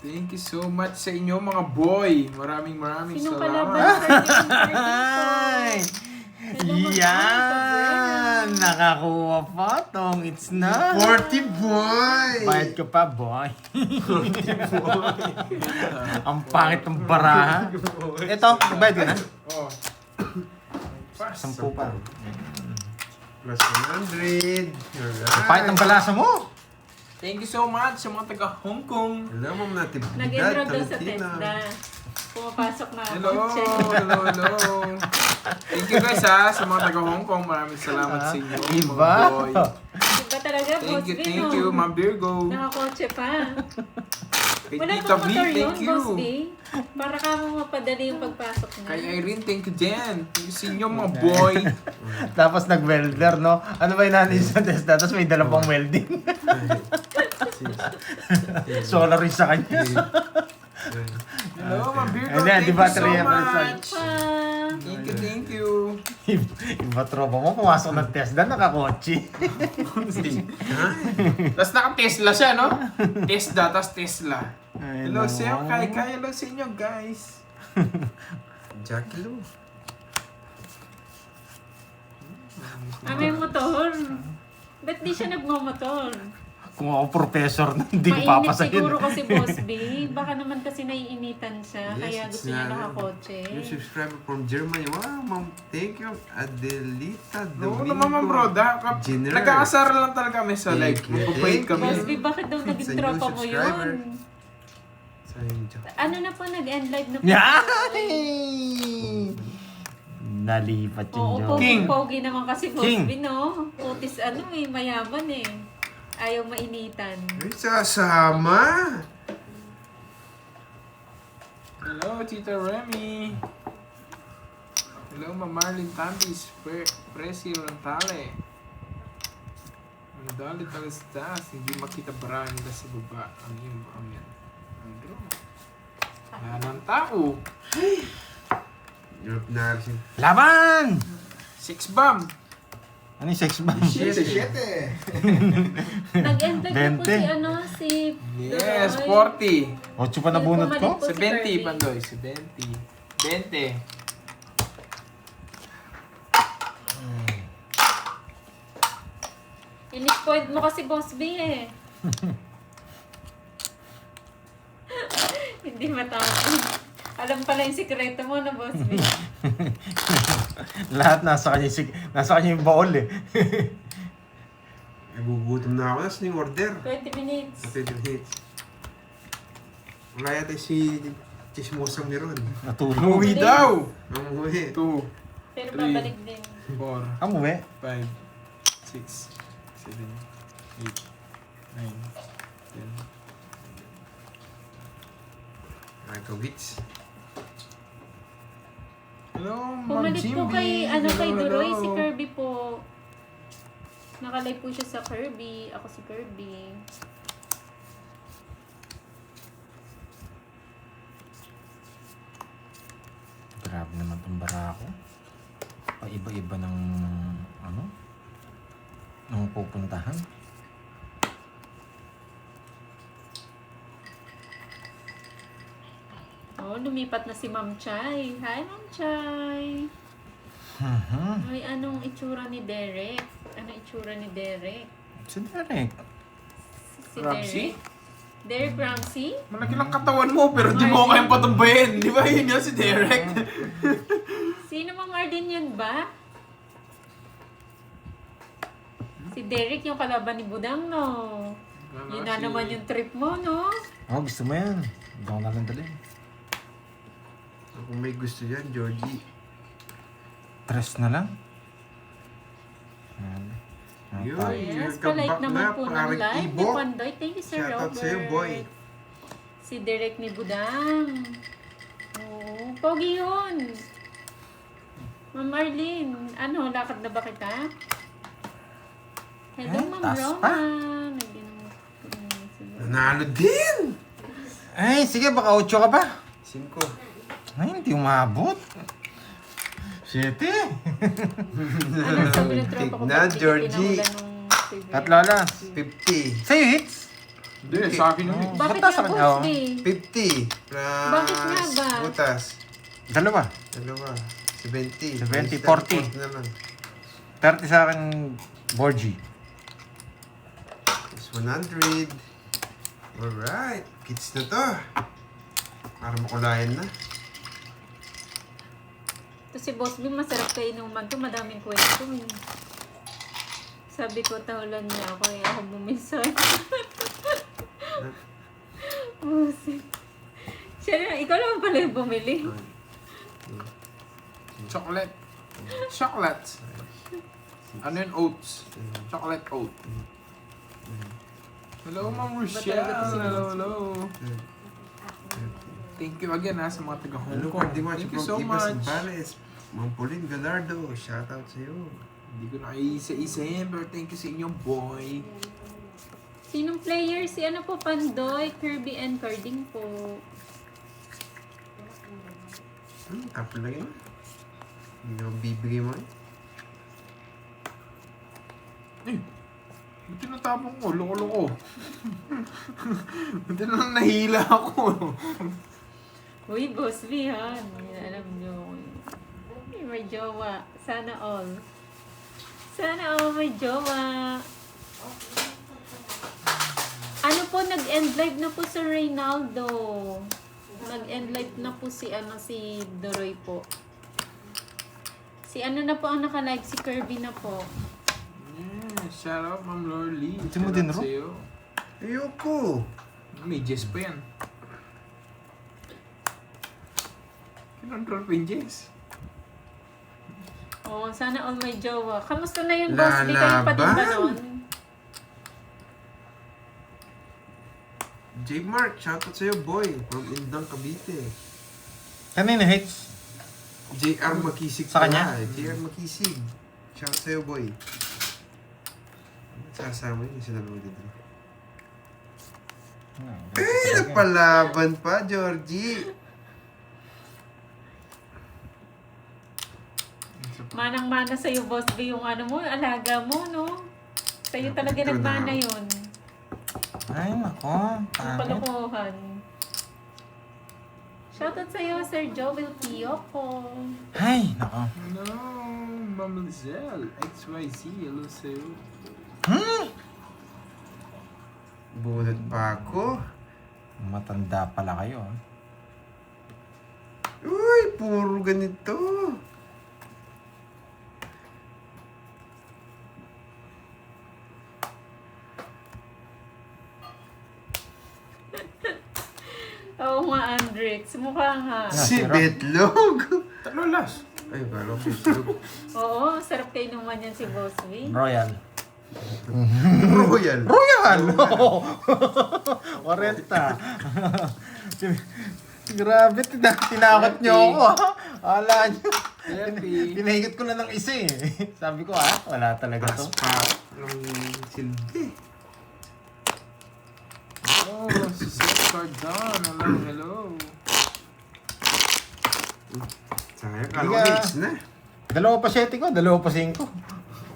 S5: Thank you so much sa inyo, mga boy. Maraming
S4: Sino
S5: salamat.
S4: kalaban?
S2: Ay! Yan! Nakakuha pa tong it's na.
S1: 40 boy!
S2: Bayad ka pa, boy. Ang pangit ng baraha. Ito, bayad ka na?
S5: Oh.
S2: 10 pa.
S1: Plus 100. Alright.
S2: Pangit ng balasa mo.
S5: Thank you so much sa mga taga Hong Kong.
S1: Hello, Ma'am Natividad.
S4: Nag-enroll daw sa
S1: Talentina.
S4: TESDA. Pumapasok na
S5: Hello,
S4: kotse.
S5: hello. Thank you guys sa mga taga Hong Kong. Maraming salamat sa inyo,
S2: Iba.
S5: mga boy.
S4: Iba talaga, Boss B,
S5: Thank
S4: no?
S5: you, Ma'am Virgo.
S4: Nakakotse pa.
S5: Kay
S4: Wala
S5: Tita
S4: pang
S5: V,
S4: motor yun,
S5: thank you.
S4: Boss B. Para ka mo mapadali yung pagpasok niya.
S5: Kay Irene, thank you din. Thank you sa inyo, mga boy.
S2: Tapos nag-welder, no? Ano ba yung nanin sa testa? Tapos may dala pang welding. Solar rin sa kanya.
S5: Hello, Ma'am Virgo.
S2: Ayan,
S5: Thank
S2: di
S5: you
S2: ba,
S5: so
S2: Tria,
S5: much.
S4: Pa.
S5: Thank you.
S2: Iba tropa mo, pumasok ng Tesla, nakakotse.
S5: Tapos naka-Tesla siya, no? Tesla, tapos Tesla.
S2: Ay,
S5: Hello,
S2: no.
S5: Sir Kai. Hello sa inyo, guys.
S1: Jackie Lou.
S4: May motor. Ba't di siya nagmamotor?
S2: Kung ako professor, hindi ko
S4: Mainit
S2: papasahin.
S4: siguro kasi Boss B. Baka naman kasi naiinitan siya.
S1: Yes,
S4: Kaya
S1: it's
S4: gusto niya
S1: na-
S4: nakakotse.
S1: Yung subscriber from Germany. Wow, Ma'am. Thank you. Adelita
S5: No,
S1: Domingo.
S5: naman, bro.
S1: Jenner.
S5: Nag-aasar lang talaga kami sa live.
S1: Thank you.
S5: Magpapait kami.
S4: Boss B, bakit daw naging
S1: Sa new
S4: tropa mo
S1: subscriber.
S4: yun?
S1: Sayang Jackie.
S4: Ano na po, nag-end live na po.
S2: Yay! Nalipat
S4: Oo,
S2: yung joke.
S5: King.
S4: pogi naman kasi Boss
S2: King.
S4: B, no? Putis mayaman eh. Ayaw mainitan.
S1: Ay, sasama.
S5: Hello, Tita Remy. Hello, Ma'am Marlene Tambis. Presi Rantale. Ang dali talas-tas. Hindi makita bara nila sa baba. Ang iyong amin. Ang bro. Wala ng tao.
S1: Europe na rin.
S2: Laban!
S5: 6 bomb.
S2: Ano yung sex bomb?
S4: Nag-end live na po
S2: 20.
S4: si
S5: Yes,
S4: Duroy.
S5: 40.
S2: 8 pa nabunot ko?
S4: Pumalit po si Kirby.
S5: 70, Pandoy. 70. 20.
S4: Inispoiled mo kasi Boss B eh. Hindi matapos. Alam pala yung sikreto mo na Boss B.
S2: Lahat nasa kanya, nasa kanya yung baol eh.
S1: Nagugutom na ako. Nasaan yung order?
S4: 20 minutes.
S1: Sa 20 minutes. Wala yata si Chismosang ni Ron.
S2: Natulog.
S5: Umuwi daw.
S1: Ang umuwi.
S5: 2,
S4: Pero
S5: Three.
S4: babalik din.
S5: 4,
S2: Ang uwi.
S5: 5, 6, 7, 8, 9, 10.
S1: Ay, kawits.
S5: Hello, Ma'am
S4: Pumalit po
S5: Jimby.
S4: kay, kay
S5: Hello,
S4: Duroy,
S5: hello.
S4: si Kirby po. Nakalive po siya sa Kirby. Ako si Kirby.
S2: Grabe naman itong barako. Paiba-iba ng ano? Ng pupuntahan.
S4: Oh, lumipat na si Ma'am Chay. Hi, Ma'am Chay. Ay, anong itsura ni Derek? Anong itsura ni Derek?
S2: Si Derek.
S4: Si
S5: Ramsey?
S4: Derek? Derek Ramsey?
S5: Malaki lang katawan mo, pero di mo kayang patumbayin. Di ba yun yun si Derek?
S4: Sino Ma'am Arden yun ba? Si Derek yung kalaban ni Budang, no? Yun na naman yung trip mo, no?
S2: Oh, gusto mo yan. Hindi ako nalang dalhin.
S1: Kung may gusto yan, Georgie.
S2: 3 na lang. Ayan.
S1: Yun.
S2: Ayan.
S4: Yes,
S1: welcome
S4: palike
S1: back
S4: naman
S1: na,
S4: po ng
S1: parang
S4: live ni
S1: Ibo.
S4: Pandoy. Thank you, Sir
S1: Shoutout
S4: Robert.
S1: sa'yo, boy.
S4: Si Derek ni Budang. Oo, pogi yun. Ma'am Arlene, ano, lakad na ba kita? Hello,
S2: Eh,
S4: Ma'am
S2: taas
S4: Roma.
S2: pa.
S1: Nanalo din!
S2: Ay, sige, baka 8 ka pa.
S1: 5.
S2: Ay, hindi umabot. 7.
S4: Ano sabi ng tropa ko?
S1: Tignan,
S4: ba't di
S1: Georgie.
S4: pinahulan nung si
S2: Tatlo lang.
S1: 50.
S2: Sa'yo hits?
S5: Hindi, sa akin yun eh.
S4: Bakit
S2: Ba't sa
S4: nga,
S2: kanya,
S4: Boss
S2: oh?
S4: B?
S1: 50. Plus...
S4: Bakit nga ba?
S1: Butas.
S2: Dalawa.
S1: Dalawa. 70.
S2: 70, 40.
S1: 40 naman.
S2: 30 sa akin, Borgie.
S1: Plus 100. Alright. Kids na to. Para makulayan na.
S4: Ito si Boss B, masarap kainuman to. Madaming kwento eh. Sabi ko, tahulan niya ako eh. Ako bumisan. Busit. Siya na, ikaw naman pala yung bumili.
S5: Chocolate. Chocolate. Ano yun? Oats. Chocolate oat. Hello, Ma'am Rochelle. Hello. Thank you again ha sa mga taga-Hong
S1: Hello,
S5: Kong.
S1: Party Match
S5: Thank you
S1: from
S5: so
S1: Ibas
S5: much.
S1: Bares. Ma'am Pauline Galardo. Shoutout sa'yo.
S5: Hindi ko na isa-isahin, pero thank you sa inyong boy.
S4: Sinong player? Si ano po, Pandoy, Kirby, and Carding po.
S1: Tapos lang yun. Hindi naman bibigay mo eh.
S5: Eh, ba't tinatapon ko? Loko-loko. Ba't na nahila ako?
S4: Uy, Boss B ha. Alam nyo. Ay, may jowa. Sana all. Sana all may jowa. Ano po, nag-end live na po si Reynaldo. Nag-end live na po si Doroy po. Si ano na po ang naka-live, si Kirby na po.
S5: Yeah, shout out Ma'am Lorly.
S2: Ito mo din, Ro?
S5: Sa'yo.
S1: Ayoko.
S5: May Jess pa yan. Kinontrol pa yung Jess.
S4: Oo, sana all may jowa. Kamusta na yun, Boss? Di kayo pa din ba
S1: Lalaban.
S4: nun?
S1: J. Mark, shoutout sa'yo boy. From Indang, Cavite.
S2: Kanina hits?
S1: JR Makisig
S2: Sa kanya?
S1: pala. JR Makisig. Shoutout sa'yo boy. Sasama yun yung sinalawa dito. Eh, nagpalaban pa, Georgie.
S4: Manang-mana sa'yo, Boss B, yung ano mo, yung alaga mo, no? Sa'yo talaga
S1: Ito na.
S4: nagmana yun.
S2: Ay, nako.
S4: Ang
S2: Pangit.
S4: kalokohan. Shoutout sa'yo, Sir Joel Tioco.
S2: Ay, nako.
S5: Hello, Ma'am Lizelle. XYZ. Hello sa'yo.
S1: Bunot pa ako.
S2: Matanda pala kayo. ah.
S1: Uy, puro ganito.
S4: Oo nga, Andrix. Mukha nga.
S1: Si
S2: sira.
S1: Betlog.
S5: Tatlo last.
S1: Ay, kala ko Betlog.
S4: Oo, sarap kayo naman yan si Boss B.
S2: Royal.
S1: Royal.
S2: Royal! 40. Grabe, tinakot niyo ako ah. Akala niyo.
S5: Happy.
S2: Pinahigot ko na ng isa eh. Sabi ko wala talaga to.
S1: Taas pa ng silbi.
S5: Oh, si Seth Cardon. Hello.
S1: Sayang,
S2: Hindi
S1: kala ko
S2: ka-
S1: hits na.
S2: Dalawa pa 7 ko, dalawa pa 5.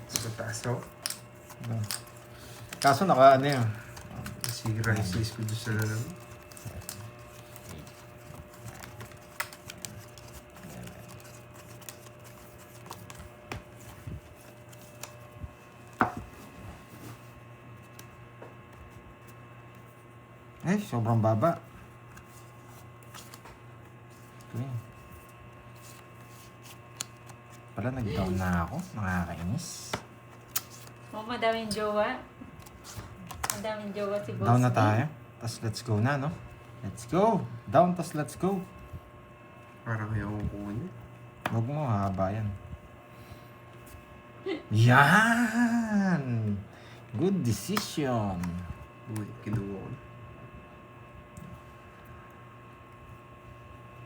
S1: Sa taas ako.
S2: Kaso naka ano yun.
S1: Si Rice ko doon sa lalang.
S2: Eh, sobrang baba. Okay. Pala nag-down na ako. Nakakainis.
S4: Oo, madaming jowa. Madaming jowa si Boss
S2: Down na
S4: B.
S2: tayo. Tas let's go na, no? Let's go. Down, tas let's go.
S1: Parang ayaw ko niya.
S2: Huwag mo, haba yan. Yan! Good decision.
S1: Uy, kinuha ko.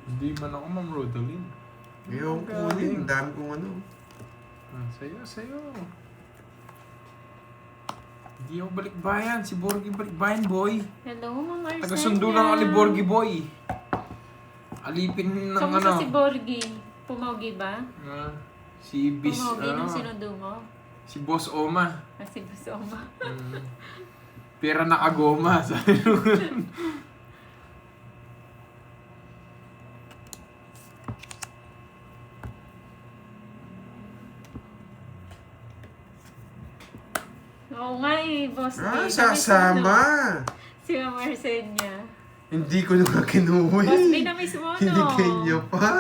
S5: Hindi man ako, Ma'am Rodaline.
S1: Ayaw ko kunin. Ang dami kong ano.
S5: Sa'yo. Hindi ako balikbayan. Si Borgie balikbayan, boy.
S4: Hello, Ma'am Arsenia.
S5: Taga-sundo lang ako ni Borgie, boy. Alipin ng
S4: Kamusta
S5: ano.
S4: si Borgie? Pumogi ba?
S5: Si Bis,
S4: Pumogi nung sinundo mo?
S5: si Boss Oma.
S4: Kasi gusto mo.
S5: Pera nakagoma, sabi ko.
S4: Oo nga eh, boss.
S1: Ah,
S4: Di,
S1: sasama.
S4: Si Ma'am Arsenia.
S1: Hindi ko na nga kinuha
S4: Boss B
S1: eh.
S4: na mismo, no?
S1: Hindi kanya pa.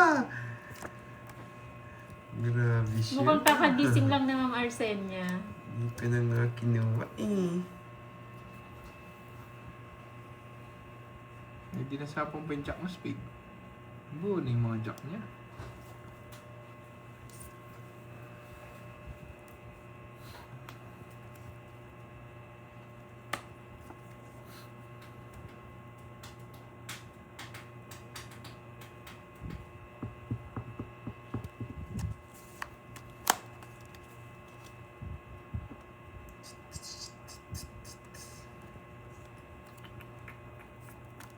S1: Grabe siya.
S4: Mukhang kakagising lang na Ma'am Arsenia.
S1: Hindi ko na nga kinuha eh.
S5: Hindi nasapang pa yung jack mo, Spade. Buo na yung mga jack niya.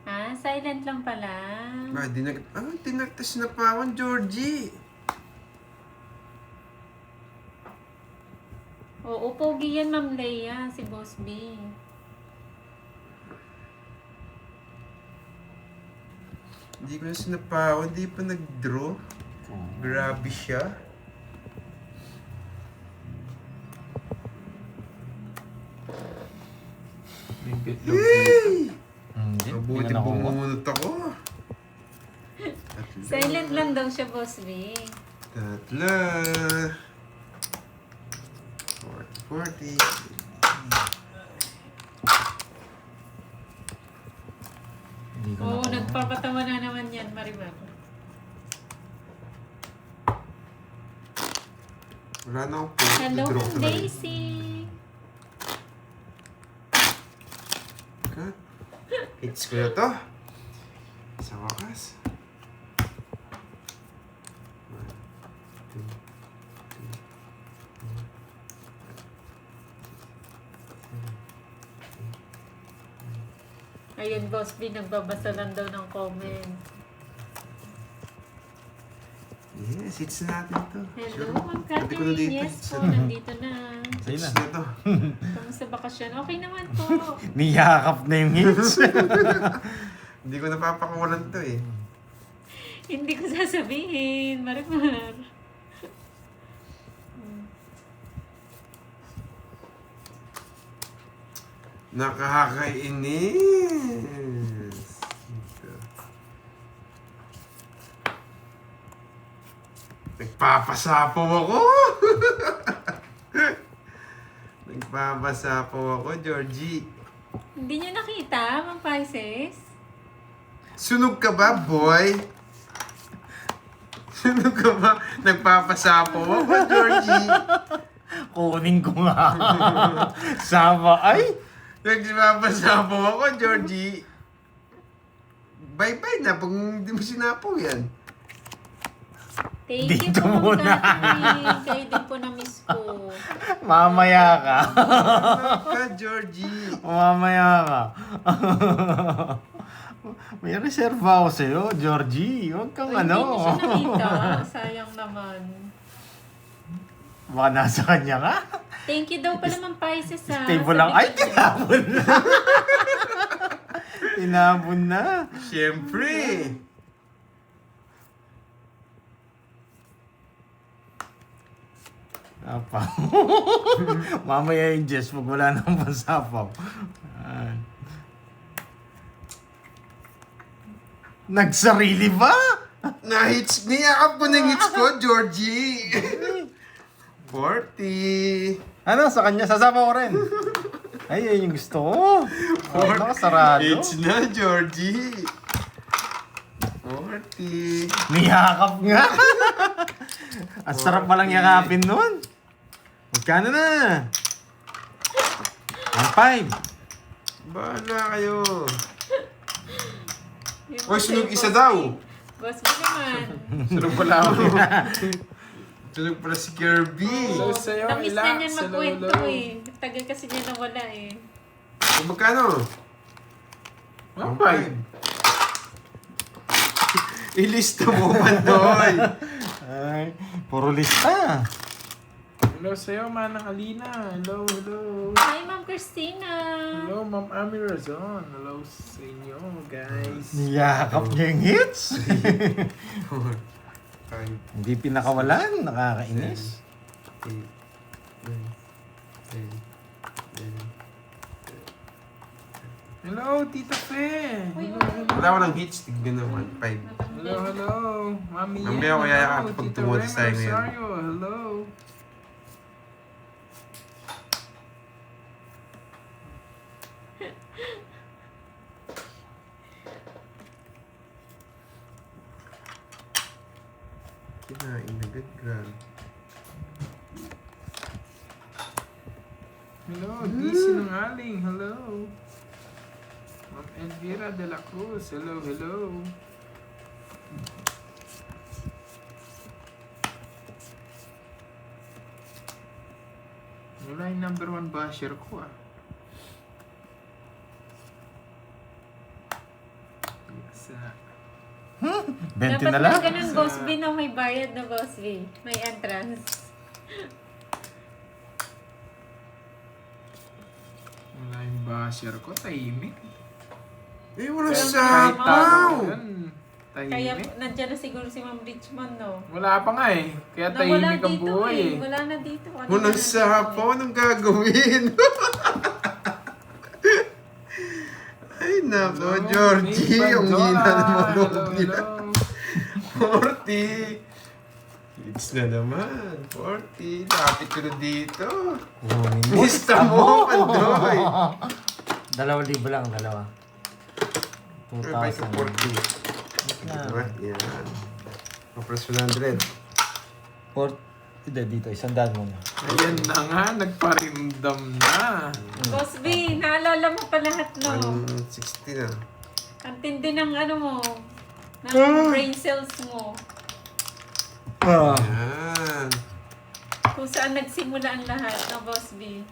S4: Ah, silent lang pala.
S1: Tinagtas na pa ako, Georgie.
S4: Oo, pogi yan, Ma'am Leia, si Boss B.
S1: Hindi ko na sinapawan, hindi pa nag-draw. Grabe siya.
S5: May bitlog dito.
S1: Yay!
S2: Hindi.
S1: Mabuti
S2: tingnan ako.
S1: bumunot ako.
S4: Silent lang daw siya, Boss B.
S1: Tatla. 40.
S2: Hindi ko
S4: Oo,
S2: na.
S4: nagpapatawa na naman yan, Maribel.
S1: Wala na akong point.
S4: Hello,
S1: Draw
S4: Ma'am
S1: ko na rin.
S4: Daisy.
S1: Cut. Hits ko na to. Sa wakas. 1, 2, 3, 4, 5, 6, 7, 8.
S4: Ayun, Boss B, nagbabasa lang daw ng comment.
S1: Yes, hits na natin to.
S4: Hello,
S1: Sure.
S4: Ma'am
S1: Pwede ko na
S4: Catherine.
S1: dito.
S4: Yes
S1: Hits
S4: po,
S1: na.
S4: nandito na.
S2: Sige
S1: Hits
S2: na.
S1: na to.
S4: Kamusta bakasyon? Okay naman po.
S2: Niyakap na yung hits.
S1: Hindi ko napapakawalan to eh.
S4: Hindi ko sasabihin, Marimar.
S1: Nakakainis. Ito. Nagpapasapaw ako. Nagpapasapaw ako, Georgie.
S4: Hindi niyo nakita, Ma'am Pisces?
S1: Sunog ka ba, boy? Sunog ka ba? Nagpapasapaw ako, Georgie.
S2: Kunin ko nga. Sama ay.
S1: Nagpapasapaw ako, Georgie. Bye-bye na pag hindi mo sinapaw yan.
S4: Thank you
S2: Dito
S4: po, Ma'am
S2: muna.
S4: Catherine. Kayo din po na-miss ko.
S2: Mamaya ka.
S1: Ka, Georgie.
S2: Mamaya ka. May reserva ako sa'yo, Georgie. Huwag kang
S4: Ay,
S2: ano.
S4: Hindi ko siya nakita. Sayang naman.
S2: Baka nasa kanya ka.
S4: Thank you daw pala, Ma'am Pisces, ha.
S2: Stable lang. Ay, tinapon na. Tinapon na.
S1: Siyempre.
S2: Apaw. Mamaya yung Jess, pag wala nang pasapaw. Ayan. Nagsarili ba?
S1: Na-hits. Niyakap ko ng hits ko, Georgie. 40.
S2: Ano, sa kanya, sasapaw ko rin. Ay, yun yung gusto ko. Ano, sarado.
S1: Hits na, Georgie. 40.
S2: Niyakap nga. Ang sarap palang yakapin nun. Magkano na? 1.5.
S1: Bahala kayo.
S4: Yun
S1: Oy,
S4: po,
S1: sunog
S4: sa'yo,
S1: isa
S4: Boss
S1: daw.
S4: B. Boss B naman.
S5: Sunog pala ako.
S1: Sunog pala si Kirby.
S5: Hello sa'yo,
S4: Namiss na
S5: relax.
S4: niyan magkwento eh. Tagal kasi niya nawala eh.
S1: Magkano?
S5: 1.5.
S1: Ilista mo, Pandoy.
S2: Ay, puro lista.
S5: Hello sa'yo, Manang Alina. Hello, hello.
S4: Hi, Ma'am Christina.
S5: Hello, Ma'am Ami Razon. Hello sa inyo, guys.
S2: Niyakap niya yung hits.
S1: 4, 5,
S2: Hindi pinakawalan, nakakainis.
S1: 8, 9, 10, 11.
S5: Hello, Tita Fe.
S4: Uy,
S5: Hello, hello.
S1: Wala ko ng hits. Tignan naman. 5.
S5: Hello, hello. Mami Yen.
S1: Mamaya ko yaya
S5: Hello,
S1: kapag
S5: Tita
S1: tumutos
S5: Rem
S1: tayo ngayon.
S5: Rosario. Hello.
S1: Kinain agad, grabe.
S5: Hello, D. Sinungaling. Hello. Ma'am Elvira de la Cruz. Hello, hello. Wala yung number 1 basher ko ah. Yes,
S2: 20
S4: Dapat
S2: na lang.
S4: ganun, Boss B, no? May bayad na, Boss B. May entrance.
S5: wala yung basher ko. Tahimik.
S1: Eh, walang
S4: Kahit
S5: Kahit
S1: sapaw!
S5: talo yan.
S4: Kaya
S5: Tahimik.
S4: nandyan na siguro si Ma'am Richmond, no?
S5: Wala pa nga eh. Kaya
S4: Nawala
S5: tahimik ang
S4: dito
S5: buhay eh.
S4: Wala na dito. Ano
S1: Walang
S4: na
S1: sapaw! Anong gagawin? Ay, nako,
S5: Hello,
S1: Georgie!
S5: Nick
S1: Ang
S5: Bandola.
S1: hina naman
S5: Hello,
S1: loob nila.
S5: hello.
S1: 40! Hits na naman. 40. Lapit ko na dito. Lista mo, Pandoy!
S2: 2,000 lang, dalawa.
S1: Ay, bye ka
S2: 2,000.
S1: 40. Diba? Yan. Kapras 100.
S2: Hindi, dito. 100 muna.
S5: Ayan na nga, nagparindam na.
S4: Boss B, naalala mo pa lahat, no?
S1: 160 na.
S4: Ang tindi ng ano mo. Ng brain cells mo.
S1: Yan.
S4: Kung saan nagsimula ang lahat, no, Boss B?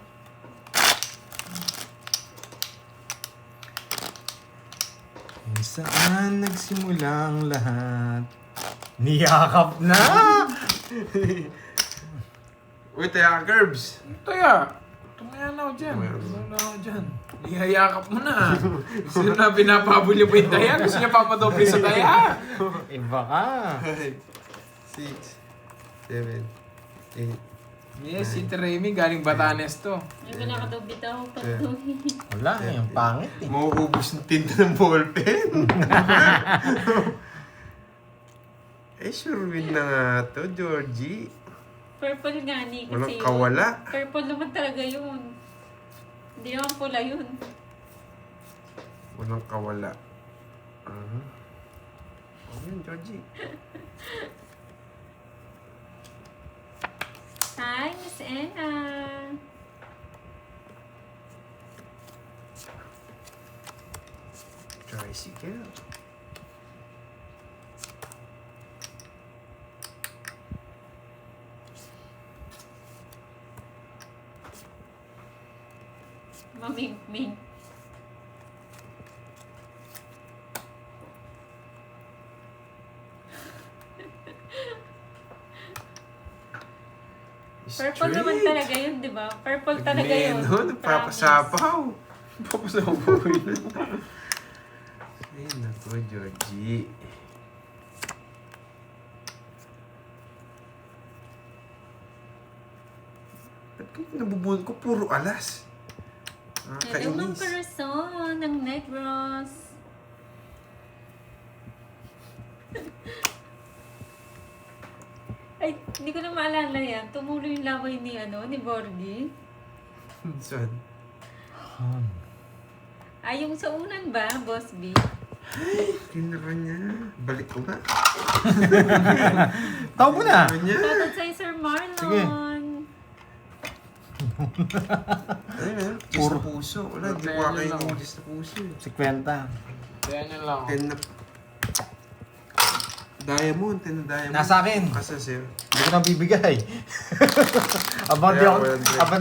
S2: Kung saan nagsimula ang lahat. Niyakap na!
S1: Uy, tayo ka, Curbs.
S5: Taya, tumaya na ako dyan. Tumaya na ako dyan. Nihayakap mo na. Gusto na pinapabuli mo yung taya. Gusto niya papadoble sa taya.
S2: Iba ka.
S1: 5, 6, 7, 8.
S5: Yes, si Remy galing Batanes to.
S4: Yung pinakadobit ako patuloy.
S2: Wala, yung pangit eh.
S1: Mauubos ng tinta ng ballpen. Eh, sure win na nga to, Georgie.
S4: Purple nga ni kasi
S1: Walang kawala.
S4: Purple naman talaga yun. Hindi naman pula yun.
S1: Walang kawala. Okay, Georgie.
S4: Hi, Miss Anna.
S1: Tricycle.
S4: Maming-ming. Purple naman talaga yun, di ba? Purple talaga yun.
S1: Nagmeno, nagpapasapaw.
S5: Papasapaw yun.
S1: Ay, naku, Georgie. Ba't kayo nabubunod ko? Puro alas.
S4: Hello, Ma'am
S1: Nakakainis.
S4: Corazon ng Negros. Ay, hindi ko na maalala yan. Tumulo yung laway ni, ni Borgie.
S1: Saan?
S4: Ay, yung sa unan ba, Boss B?
S1: Kinaka niya. Balik ko nga.
S2: Tao mo na!
S1: Kinaka niya.
S4: Shoutout sa'yo, Sir Marlon.
S2: Sige.
S1: Ayun na. Kiss
S2: Puro.
S1: na puso. Wala, di
S5: Kaya
S1: ko
S5: yun
S1: kayo
S5: lang.
S1: ng kiss na puso.
S2: 50.
S5: Kaya niya lang.
S1: 10 na. Diamond, 10 na diamond.
S2: Nasa akin.
S1: Kasi sir.
S2: Hindi ko nang bibigay. Abang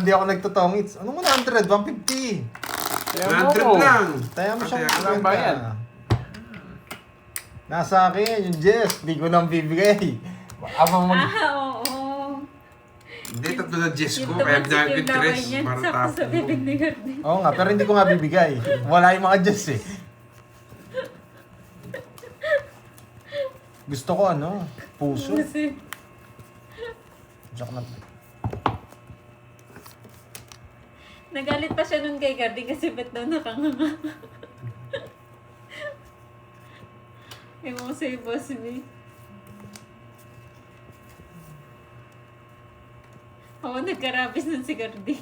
S2: di ako nagtotongits. Anong 100? 150.
S1: 100 lang.
S2: Tayo mo siyang
S5: walang bayad.
S2: Nasa akin, yung Jess. Hindi ko nang bibigay. Abang mo.
S4: Oo.
S1: Hindi, tatlo na Jess ko.
S4: Yung
S1: Kaya
S4: tumansik
S1: dahil
S4: yung laway
S1: tres.
S4: niyan
S1: Para
S4: sa
S1: tapos
S4: sa bibig ni Garden.
S2: Oo nga, pero hindi ko nga bibigay. Wala yung mga Jess eh. Gusto ko ano, puso.
S4: Kasi,
S2: Joke na.
S4: nagalit pa siya nun kay Garden kasi ba't daw nakanganga. Yung mo si Boss B. Oo, nagkarabis nun si Garden.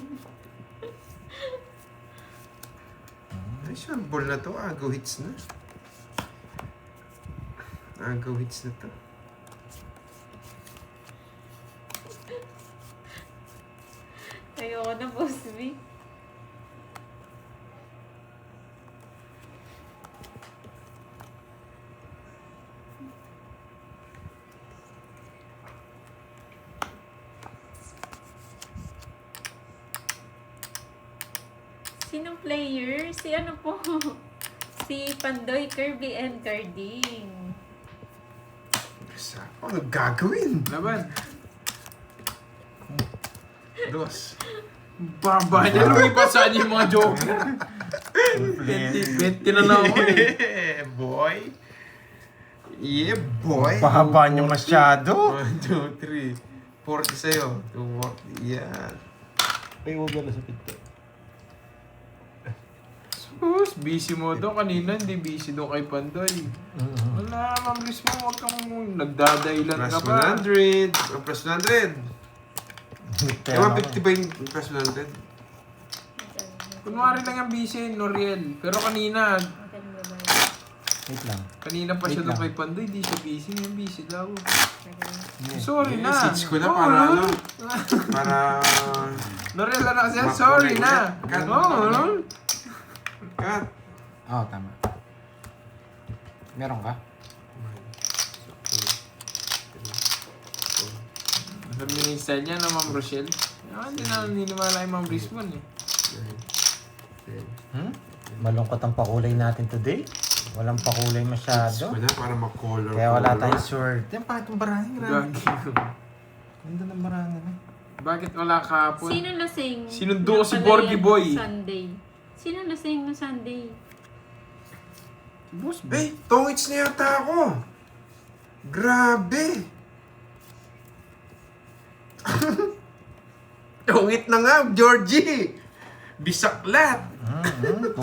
S1: Ay, sure, ball na to. Agaw hits na. Agaw hits na to.
S4: Ayoko na, Boss B. Sinong player? Si ano po? Si Pandoy, Kirby, and Carding.
S1: Ano gagawin?
S5: Laban.
S1: Dos.
S5: Baba niya, lumipasan yung mga joker. 20 na ako eh.
S1: Yeah, boy. Yeah, boy.
S2: Pahaba niyo masyado.
S1: 1, 2, 3. 40 sa'yo. 2, 40. Yan.
S2: Ay, huwag na sa pito.
S5: Sus, busy mo doon. Kanina hindi busy doon kay Pandoy. Wala, mabilis mo. Huwag kang nagdadailan
S1: Plus
S5: ka pa.
S1: 100. Plus 100. Eh, 150 ba yung plus 100?
S5: Kunwari lang yung busy, Noriel. Pero kanina
S2: Wait lang.
S5: pa siya
S2: Wait
S5: doon
S2: lang.
S5: kay Pandoy. Di siya busy. Yung busy daw. Sorry
S1: Eh,
S5: na.
S1: seats ko na
S5: Oo,
S1: para
S5: no?
S1: ano? Para...
S5: Noriel na kasi. Sorry na.
S1: Cut.
S5: Oo, no?
S1: Cut.
S2: Oo, tama. Meron ka?
S5: Alam niyo yung style niya na Ma'am Rochelle? Hindi na naniniwala yung Ma'am Brisbane eh.
S2: Malungkot ang pakulay natin today. Walang pakulay
S1: Seats
S2: masyado.
S1: ko na para ma-color.
S2: Kaya wala tayong sword. Yan, bakit yung barangay? Grabe.
S5: Gagi.
S2: Ganda ng barangay na.
S5: Bakit wala kahapon?
S4: Sino lasing?
S5: Sinundo ko si
S4: na
S5: Borgie
S4: palayan
S5: Boy.
S4: Sunday. Sino lasing no Sunday?
S5: Boss,
S1: Eh, tongits na yata ako. Grabe. Tongit na nga, Georgie. Bisaklat.
S2: 200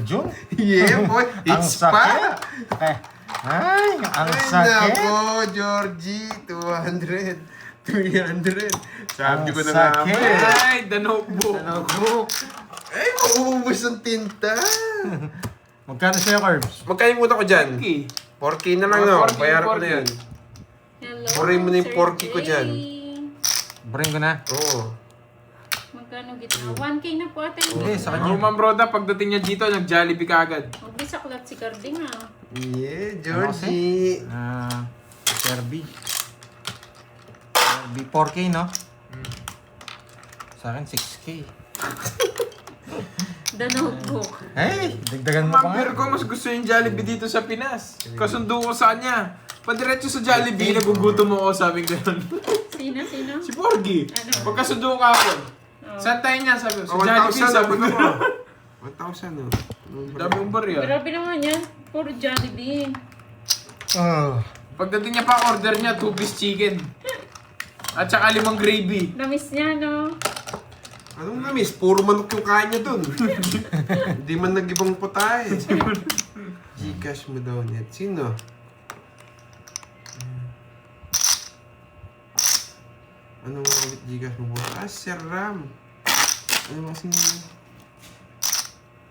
S2: yun.
S1: Yeah, boy.
S2: Ang
S1: It's
S2: sakit.
S1: pa.
S2: Ay, ang
S1: Ay,
S2: sakit.
S1: nako, Georgie. 200. 300. Sabi
S2: Ang
S1: ko na nga.
S2: sakit.
S1: eh.
S5: ay, the notebook.
S2: Notebook.
S1: Ay, mauubos ang tinta.
S2: Magkano sa'yo, Curbs?
S1: Magkain muna ko dyan.
S5: Okay.
S1: 4K na lang, no?
S5: 4K,
S1: Bayaran ko na
S5: 4K.
S1: yan.
S4: Hello,
S1: Buray mo na yung
S4: Sir
S1: porky ko
S4: Jay.
S1: dyan.
S2: Bring ko na.
S1: Oo.
S4: Magkano gitna? 1K na po ata yung
S2: Hindi, sa
S4: gitna.
S2: kanya.
S5: Oh, Ma'am Roda, pagdating niya dito, nag-Jollibee ka agad.
S4: Magbisaklat si Carding ah.
S1: Yeah, Georgie.
S2: Kirby. Kirby, 4K, no? Sa akin, 6K.
S4: The Notebook.
S2: Hey, dagdagan mo pa
S5: Ma'am
S2: nga.
S5: Virgo, mas gusto yung Jollibee dito sa Pinas. Kasundo ko sa kanya. Padiretso sa Jollibee, nagugutom mo ako, sabi ganun.
S4: Sino?
S5: Si Borgie.
S4: Ano?
S5: Pagkasundo ka ako.
S4: Oh.
S5: Saan tayo niya? Sabi ko, sa
S1: 1,000
S5: Jollibee, sabi ko.
S1: na. 1,000, no?
S5: Dami yung barya.
S4: Grabe naman yan. Puro Jollibee.
S2: Oh.
S5: Pagdating niya pa, order niya 2-piece chicken. At saka 5 gravy.
S4: Namiss niya, no?
S1: Anong namis? Puro manok yung kain niya dun. Hindi man nag-ibang putahe. Gcash mo daw net. Sino? Ano nga ulit Gcash mo? Ah, Sir Ram. Ano kasi nga?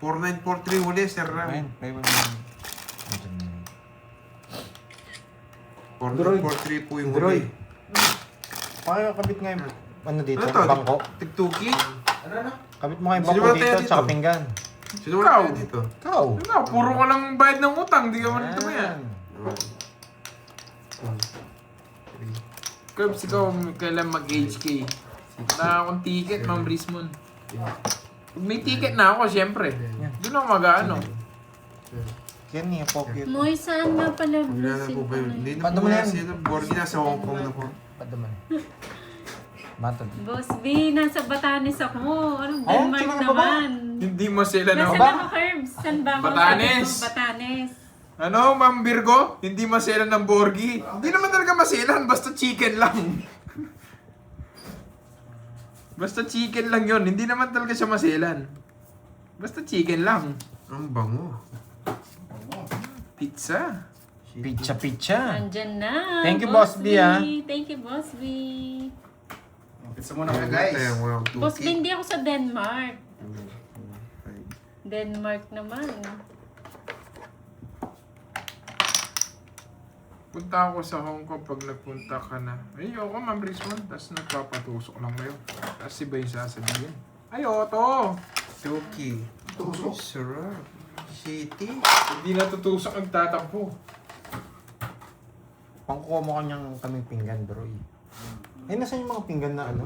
S1: 4943 huli, Sir Ram.
S2: Ayun, pay mo.
S1: 4943 po yung
S2: Droid.
S1: huli.
S2: Pakikabit nga yung ano dito,
S1: Ano to?
S2: bangko.
S1: Tigtuki?
S2: Kabit mo nga yung
S1: Sino
S2: bangko
S1: ba tayo
S2: dito,
S1: dito?
S2: tsaka pinggan.
S1: Sino wala
S5: Ikaw.
S1: kaya dito?
S2: Ikaw.
S5: Ano, puro ka lang bayad ng utang. Di ka man ito yan.
S2: Ayan.
S5: Curbs, ikaw kailan mag-HK? Wala akong ticket, Ma'am Rismon. Pag may ticket na ako, syempre. Doon ako mag-ano.
S2: Yan niya, pocket.
S4: Moy, saan nga pala
S1: Wala na po ba yun? Hindi na
S2: Paano
S1: po
S2: mo
S1: yan
S2: yan?
S1: sila. Borgi nasa Hong Kong na po.
S2: Padaman. Matod.
S4: Boss B, nasa Batanes ako. Anong
S2: Ay,
S4: Denmark
S2: sino nga ba?
S4: naman?
S5: Hindi mo sila na...
S4: Nasa ano, Curbs? Saan ba?
S5: Batanes.
S4: Batanes.
S5: Ano, Ma'am Virgo? Hindi maselan ng Borgi. Hindi naman talaga maselan, basta chicken lang. Basta chicken lang yon, hindi naman talaga siya maselan. Basta chicken lang.
S1: Ang bango.
S5: Pizza.
S2: Pizza.
S4: Nandyan na.
S2: Thank you, Boss B, ah.
S4: Thank you, Boss B.
S3: Pizza muna ka, guys.
S1: Ayan, wow,
S4: Boss B,
S1: tuki.
S4: hindi ako sa Denmark. Denmark naman.
S5: Punta ako sa Hong Kong pag nagpunta ka na. Ayoko, Ma'am Rismon. Tapos nagpapatusok lang kayo. Tapos iba yung sasabihin. Ayoko!
S1: Tuki. Sarap. Shitty.
S5: Hindi natutusok ang tatakbo.
S2: Pangkuha mo kanyang kaming pinggan, bro. Eh, nasan yung mga pinggan na ano?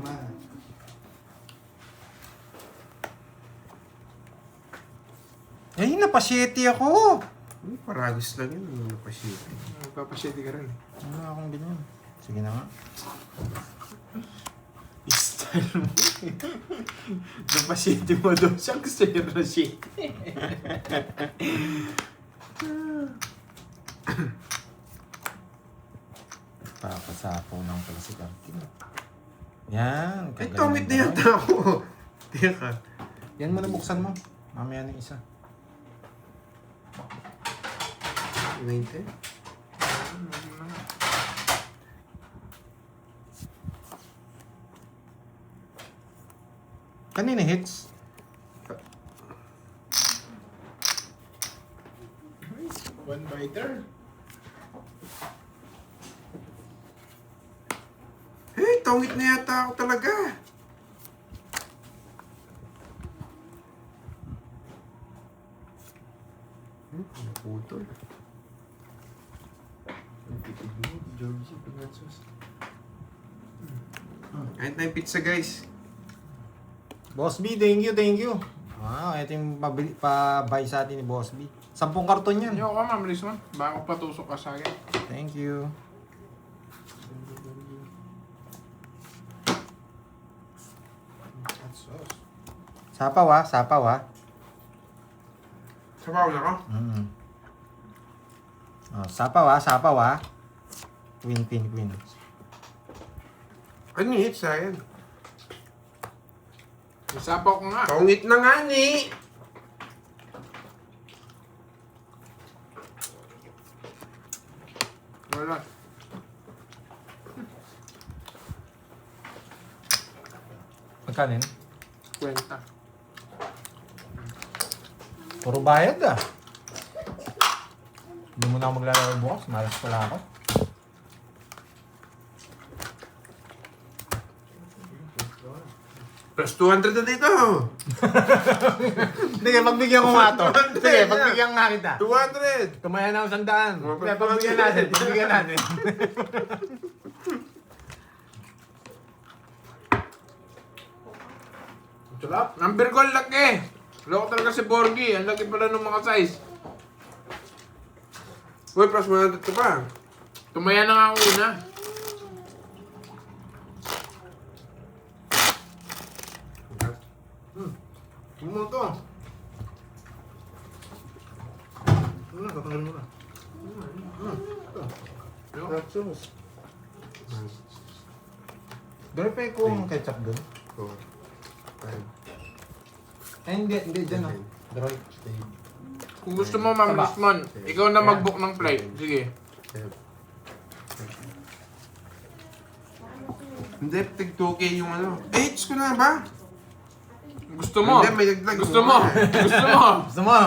S2: Eh, napasyete ako.
S1: Uy, paragos lang yun. Ano na pa shitty.
S5: Magpapasyete ka rin.
S2: Wala akong ganyan. Sige na nga.
S5: Style mo. Napasyete mo daw siya. Gusto niya na shit.
S2: Papasapaw lang pala si Cartin. Yan.
S1: Ay,
S2: kagaling
S1: tumit na
S2: mo.
S1: yata ako. Teka.
S2: Yan mo na buksan mo. Mamaya na isa.
S1: 20.
S2: Kanina hits.
S5: One biter.
S1: Hey, tungit na yata ako talaga. Naputol. Ang titig mo, Georgie Pagazos. Kahit na yung pizza, guys.
S2: Boss B, thank you, thank you. Wow, ito yung pa-buy sa atin ni Boss B. 10 karton yan.
S5: Ayoko, Ma'am Rismon. Baka patusok ka sa akin.
S2: Thank you. Sapaw ah, sapaw ah.
S1: Sabaw na ka?
S2: Oh, sapaw ah, sapaw ah. Queen.
S1: Ano yung hits sa akin?
S5: Isapaw ko nga.
S1: Tungit na nga ni!
S5: Wala.
S2: Magkanin?
S5: Kwenta.
S2: Puro bayad ah. Hindi mo na ako maglalaro bukas, malas pala ako.
S1: Plus 200 na dito!
S2: Sige, pagbigyan ko nga to. Sige, pagbigyan nga kita.
S1: 200!
S2: Tumaya na ako 100.
S1: Oh,
S2: Sige, pagbigyan natin.
S5: Sarap. Number ko ang laki. Loko talaga si Borgi. Ang laki pala ng mga size.
S1: Uy, plus 100 ka pa.
S5: Tumaya na nga ako una.
S1: Ano to? Ano, tatanggalin mo na. Hot sauce.
S2: Dali pa yung ketchup dun.
S1: 4, 5,
S2: Eh, hindi dyan ah. Droy.
S5: Kung gusto mo, Ma'am
S2: Taba.
S5: Rismon, ikaw na mag-book ng flight. Sige.
S1: Hindi, tig 2K yung ano. H ko na ba?
S5: Gusto mo?
S1: Hindi, may dagdag.
S5: Gusto mo? Gusto mo?
S2: Gusto mo?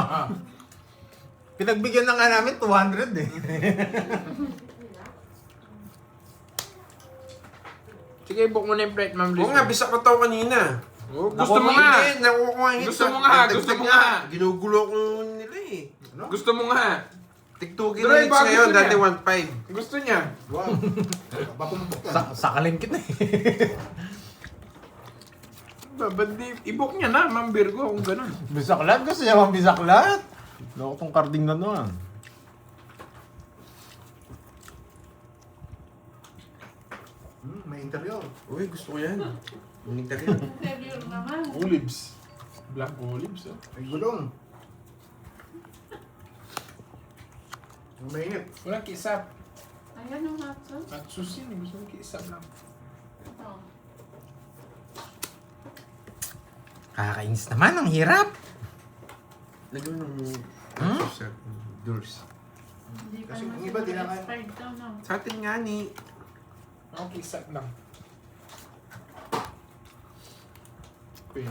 S2: Pinagbigyan na nga namin 200 eh.
S5: Sige, book mo na yung flight, Ma'am
S1: Oo
S5: Rismon.
S1: nga, bisa ka tao kanina.
S5: Oh, gusto mo nga.
S1: Hindi, nakuha ko nga hits.
S5: Gusto mo nga,
S1: Dagdag
S5: gusto mo
S1: niya.
S5: nga.
S1: Ginugulo ko nila eh.
S5: Gusto mo nga.
S1: TikTokin
S5: Dre,
S1: na hits
S5: bago
S1: ngayon,
S5: gusto
S1: dati
S5: niya.
S1: 1.5.
S5: Gusto niya.
S2: Wow. Papumpok ka. Sakalingkit na eh.
S5: Ba't di, i-book niya na, Ma'am Virgo, kung ganun.
S2: Bisaklat? Gusto niya mang bisaklat? Loko tong carding na doon.
S3: May interior.
S1: Uy, gusto ko yan. Ang interior.
S4: Review naman.
S5: Olives. Black olives, oh.
S3: Ay gulong. Ang mainit.
S5: Walang kisap.
S4: Ayan ang hotso.
S5: At susin, gusto ko kisap lang.
S4: Ito.
S2: Kakainis naman, ang hirap.
S1: Lagyan mo ng sa doors.
S4: Hindi pa
S3: Kasi
S4: naman
S3: yung iba, di na kaya.
S4: expired daw, no?
S1: Sa atin nga ni...
S5: Ako kisap lang. Okay.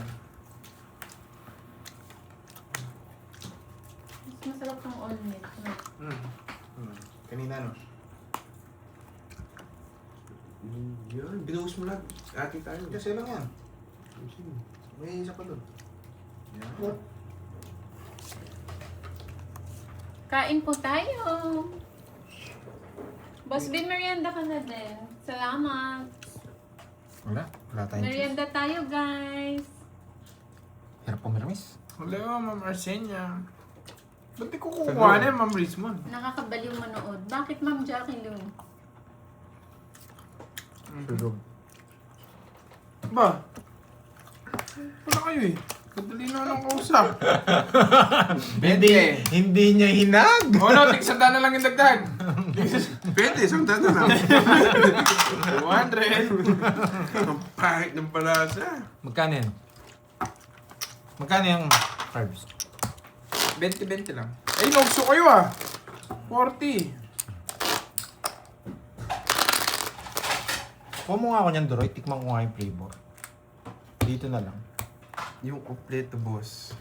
S4: Mas masarap ng all meat, no?
S3: Kanina no?
S1: Yan, binuhos mo lang. Ati tayo.
S3: Kasi lang yan. May isa pa doon. Yan.
S4: Kain po tayo. Boss B, merienda ka na din. Salamat.
S2: Wala tayong cheese.
S4: Merienda tayo, guys.
S2: Hirap pumirmis.
S5: Wala, Ma'am Arsenia. Ba't di ko kukuha na, Ma'am Rizmon?
S4: Nakakabaliw manood. Bakit, Ma'am Jackie Lou?
S2: Tulog.
S5: Ba? Wala kayo eh. Kadali na lang kausap.
S2: Hindi niya hinag.
S5: O no, tigsanda na lang yung dagdag.
S1: Pwede, isang dada na.
S5: 200.
S1: Ang pahit ng palasa.
S2: Magkano yan? Magkano yung carbs?
S5: 20-20 lang. Ay, nogso kayo ah. 40.
S2: Kuha mo nga ako niyan, Doroy. Tikman ko nga yung flavor. Dito na lang.
S1: Yung kompleto, boss.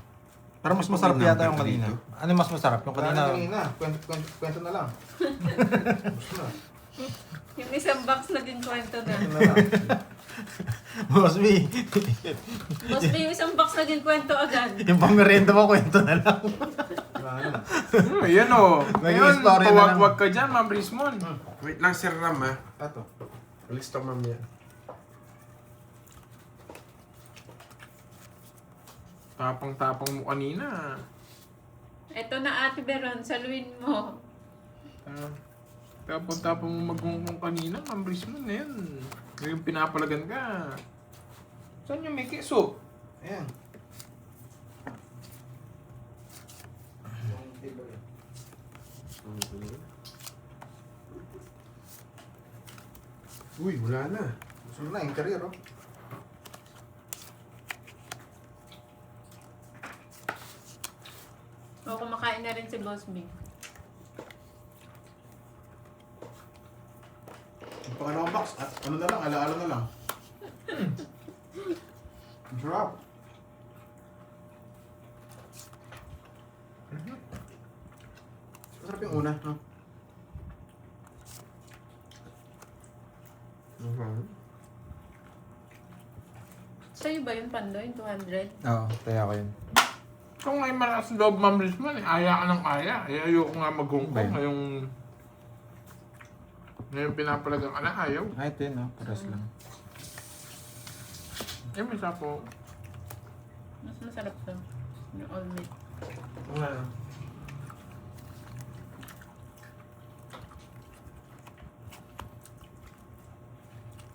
S2: Pero mas masarap
S1: May
S2: yata yung
S1: number
S2: kanina.
S1: dito.
S2: Ano yung mas masarap? Yung
S3: Kanina.
S2: kanina.
S3: Kwento na lang. Gusto na.
S4: Yung isang box naging kwento na.
S3: Kwento na lang.
S2: Boss B.
S4: Boss B, yung isang box naging kwento agad.
S2: Yung pamerienda mo, kwento na lang.
S3: Wala na.
S5: Ayan o.
S2: Naging
S5: Ngayon,
S2: story na lang.
S5: pawag-wag ka dyan, Ma'am Rizmon.
S1: Wait lang, Sir Ram, ha?
S3: Tato.
S1: Alis to, ma'am yan.
S5: Tapang-tapang mo kanina.
S4: Eto na, Ate Beron, saluin mo.
S5: Tapang-tapang mo magmungkong kanina, Ma'am Rizmon na yan. Ngayon pinapalagan ka. Saan yung may keso?
S3: Ayan.
S1: Uy, wala na.
S3: Gusto na, interior oh.
S4: O, kumakain na rin si Boss B.
S3: Yung pangalawang box, at ano na lang, alaala na lang. Ang sarap. Masarap yung una, no?
S4: Sa'yo ba yun, Pandoy? 200?
S2: Oo, kaya ko yun.
S5: Kung ngayon malakas loob, Ma'am Rizmon, aya ka ng aya. ayoko nga
S2: Ba
S5: maghungkong.
S2: yun?
S5: Ngayon pinapalagan ka na, ayaw.
S2: Ay, ito yun, no? Paras lang.
S5: Eh, may sapo.
S4: Mas masarap to. Yung all meat.
S5: Wala.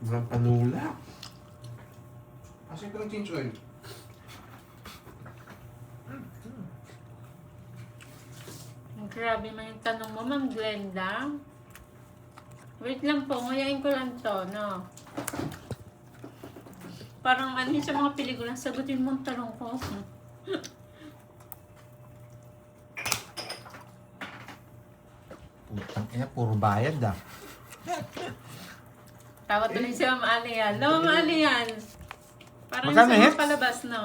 S1: Walang panula.
S3: Kasi ito ng change oil.
S4: Grabe man yung tanong mo, Ma'am Glenda. Wait lang po, nguyain ko lang to, no? Parang ano yun sa mga pelikula, sagutin mo ang tanong ko.
S2: Putang ina, puro bayad ah.
S4: Tawa tuloy si Ma'am Alian. No, Ma'am Alian. Parang
S2: Magkano
S4: sa mga
S2: hits?
S4: palabas, no?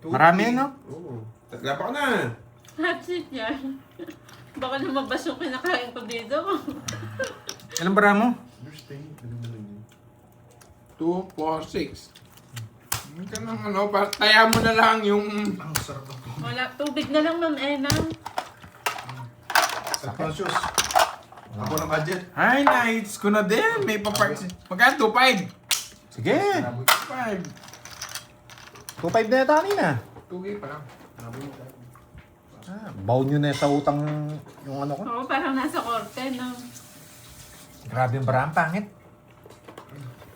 S2: Marami, no?
S1: Oo. Tatla pa ko na.
S4: Hot seat yan. Baka lumabas yung kinakain ko dito.
S2: Ilan bara mo?
S1: Thursday. Ano ba lang yun?
S5: 2, 4, 6. Hindi ka nang ano, taya mo na lang yung...
S3: Ang sarap ng
S4: Wala, tubig na lang, Ma'am Ena.
S2: Conscious. Ako ng budget.
S5: Ay, nights ko na din. May paparks. Magkano? 2.5.
S2: Sige.
S5: 2.5.
S2: 2.5 na yata kanina.
S5: 2K pa lang.
S2: Baon nyo na sa utang yung ano ko.
S4: Oo, parang nasa korte, no?
S2: Grabe yung barang, pangit.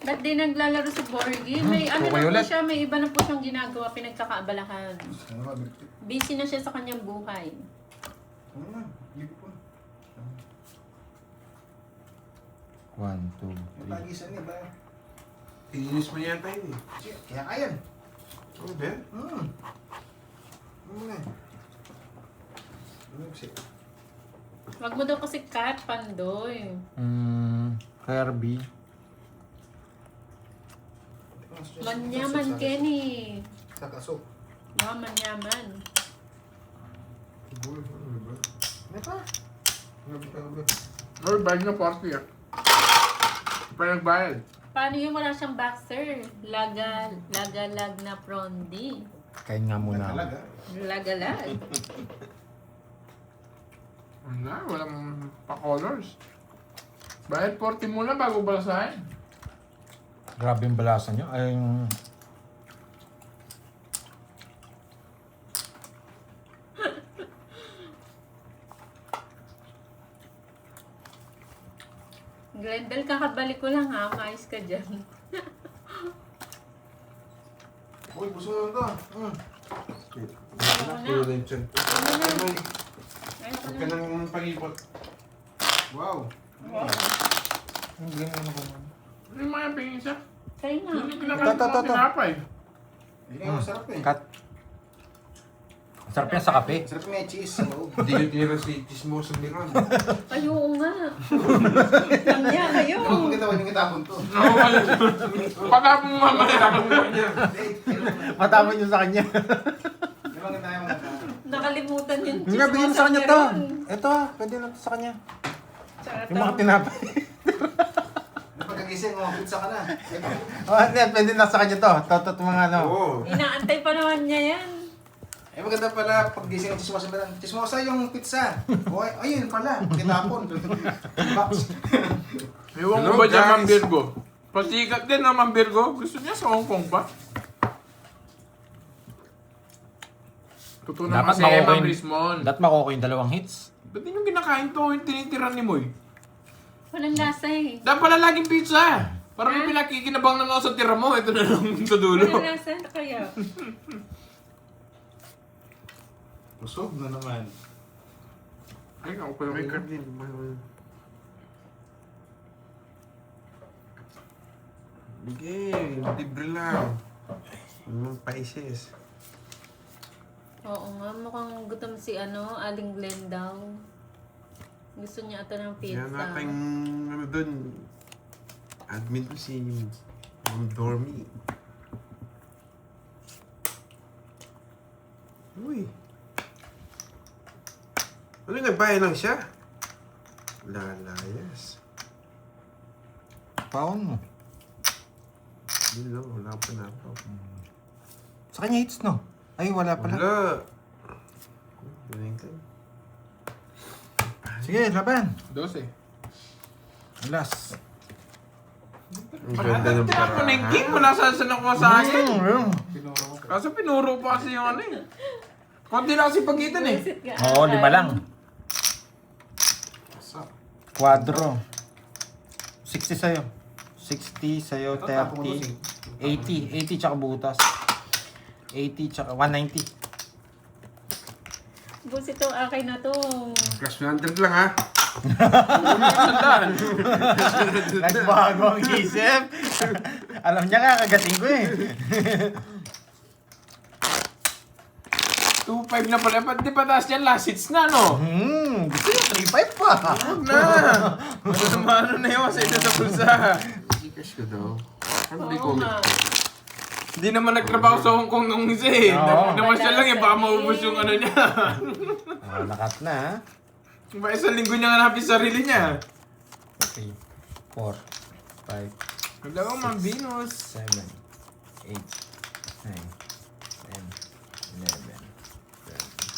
S4: Ba't di naglalaro si Borgie? May ano
S2: okay
S4: na po
S2: ulit.
S4: siya, may iba na po siyang ginagawa, pinagkakaabalahan. Busy na siya sa kanyang buhay.
S2: One, two, three.
S3: Pagisan niya ba?
S1: Inis mo yata yun eh.
S3: Kaya kayan.
S1: Ano ba?
S4: Wag mo daw kasi cut, Pandoy.
S2: Kirby.
S4: Manyaman, Kenny.
S3: Sa kaso.
S4: Wow, manyaman.
S3: Ano pa?
S5: Or bayad na 40 ah. Pa nagbayad.
S4: Paano yung wala siyang boxer? Lagalag na prondi.
S2: Kain nga muna.
S3: Talaga?
S4: Lagalag.
S5: Wala, walang pa-colors. Bayad 40 muna bago balasahin.
S2: Grabe yung balasan nyo. Ay, yung...
S4: Glendale, kakabalik ko lang ha. Maayos ka dyan.
S3: Uy, buso na to.
S1: Puro na yung tiyan.
S4: Ano na? Ay,
S1: Huwag ka nang pag-ipot.
S3: Wow.
S5: Ano yung mga pingin siya?
S4: Kaya nga.
S5: Hindi kinakain
S2: Ito.
S5: mga tinapay.
S3: Hindi nga masarap eh.
S2: Cut. Sarap yan sa kape.
S3: Masarap may cheese sa loob.
S1: Hindi yung tira si Chismoso ni Ron.
S4: Ay, oo nga. Langya kayo.
S3: Huwag yung kitapon to.
S5: Patapon mo mamaya. Tapos mo niya.
S2: Matapon nyo sa kanya.
S3: Di ba tayo mga
S4: Nakalimutan yung
S2: Nga, bigyan sa kanya to. Ito, pwede na to sa kanya. Yung mga tinapay.
S3: pagkagising, pizza ka na.
S2: Pwede na sa kanya to. Toto mga ano.
S1: Oo.
S4: Inaantay pa naman niya yan.
S3: Eh maganda pala paggising ng chismosa ba lang. Chismosa yung pizza. O ayun pala, kitapon. Box.
S5: Ewan ko
S1: Hello,
S5: ba dyan,
S1: guys.
S5: Ma'am Virgo? Pasikat din na, Ma'am Virgo. Gusto niya sa Hong Kong pa? Totoo naman
S2: Dapat
S5: si
S2: makukuha
S5: Ma'am
S2: yung-
S5: Rismon.
S2: Dapat makukuha yung 2 hits.
S5: Ba't din yung kinakain to, yung tinitira ni Moy?
S4: Walang lasa eh.
S5: Dapat pala laging pizza. Parang may pinakikinabang na nga sa tira mo. Ito na lang sa dulo.
S4: Walang lasa kaya.
S3: Busog na naman.
S5: Ay, ako pa yung
S1: May
S5: ina.
S1: card din. Bigay. Libre lang. Anong paises?
S4: Oo nga, mukhang gutom si Aling Glenn daw. Gusto niya ito ng pizza.
S1: Yan na kayong ano dun. Admin ko si Ma'am Dormy. Uy. Ano nagbayad lang siya? Lalayas.
S2: Paon mo.
S1: Hindi lang, wala pa na ako.
S2: Sa kanya hits, no? Ay, wala pala.
S1: Wala. Galing ka.
S2: Sige, laban.
S5: 12.
S2: Alas.
S1: Ang ganda ng
S5: Tira ko na yung
S1: paraan.
S5: king mo. Nasaan ako sa akin.
S3: Pinuro ko.
S5: Kaso pinuro pa kasi yung ano eh. Konti lang kasi pagitan eh.
S4: Visit ka.
S2: Oo, 5 lang. Quadro. 60 sa'yo. 60 sa'yo, 30. 80. 80 tsaka butas. 80 tsaka 190.
S4: Busit itong akin na to.
S1: Plus 100 lang ha.
S5: Sandaan.
S2: Nagbago ang isip. Alam niya kakagating ko eh.
S5: 2.5 na pala. Ba't di pa taas yan? Last hits na, no?
S2: Gusto niya 3.5 pa.
S5: Huwag na. Ano na yun sa ito sa bulsa.
S1: Gcash ko daw. Ano di
S4: Oo
S1: ko
S4: nga.
S5: Hindi naman nagtrabaho sa Hong Kong nung isa eh.
S2: Oo.
S5: Naman siya lang eh. Baka maubos yung ano niya.
S2: Lakat na ha.
S5: Ba isang linggo niya nga napis sarili niya.
S2: 3, 4, 5,
S5: Dalawang Ma'am Venus.
S2: 7, 8, 9, 10, 11,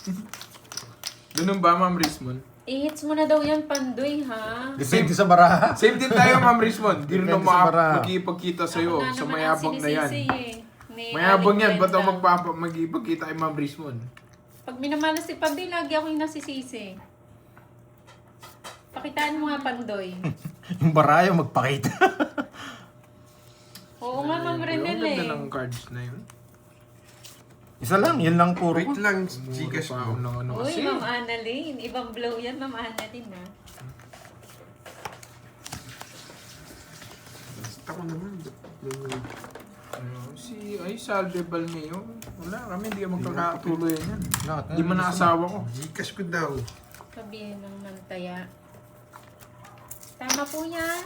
S2: 12.
S5: Ganun ba, Ma'am Rismon?
S4: I-hits mo na daw yan, Pandoy, ha?
S2: Depende sa baraha.
S5: Same din tayo, Ma'am Richmond. Di rin
S2: Depende
S5: ako
S2: sa bara.
S5: magkipagkita sa'yo
S4: Ako
S5: sa
S4: naman
S5: mayabang
S4: ang
S5: na yan.
S4: sinisisi, eh. Ni
S5: Mayabang
S4: Aling
S5: yan, ba't
S4: Brenda.
S5: ako magkipagkita kay Ma'am Richmond?
S4: Pag minamalas si Pandoy, lagi ako yung nasisisi. Pakitaan mo nga, Pandoy.
S2: Yung baraha yung magpakita.
S4: Oo nga, Ma'am Renel,
S5: Ang
S4: eh.
S5: ganda ng cards na yun.
S2: Isa lang, yun lang puro
S1: Wait
S2: ko.
S1: lang,
S5: Mura
S1: Gcash
S5: pa
S1: mo.
S5: ako ng ano
S4: Uy,
S5: kasi.
S4: Ma'am Annalyn. Ibang blow yan, Ma'am Annalyn, ha?
S1: Basta ko naman.
S5: Ay, Salve Balneo. Wala kami, hindi ka magkakatuloy yan.
S2: Lahat.
S5: Hindi man naasawa ko.
S1: Gcash ko daw.
S4: Sabihin ng mantaya. Tama po yan.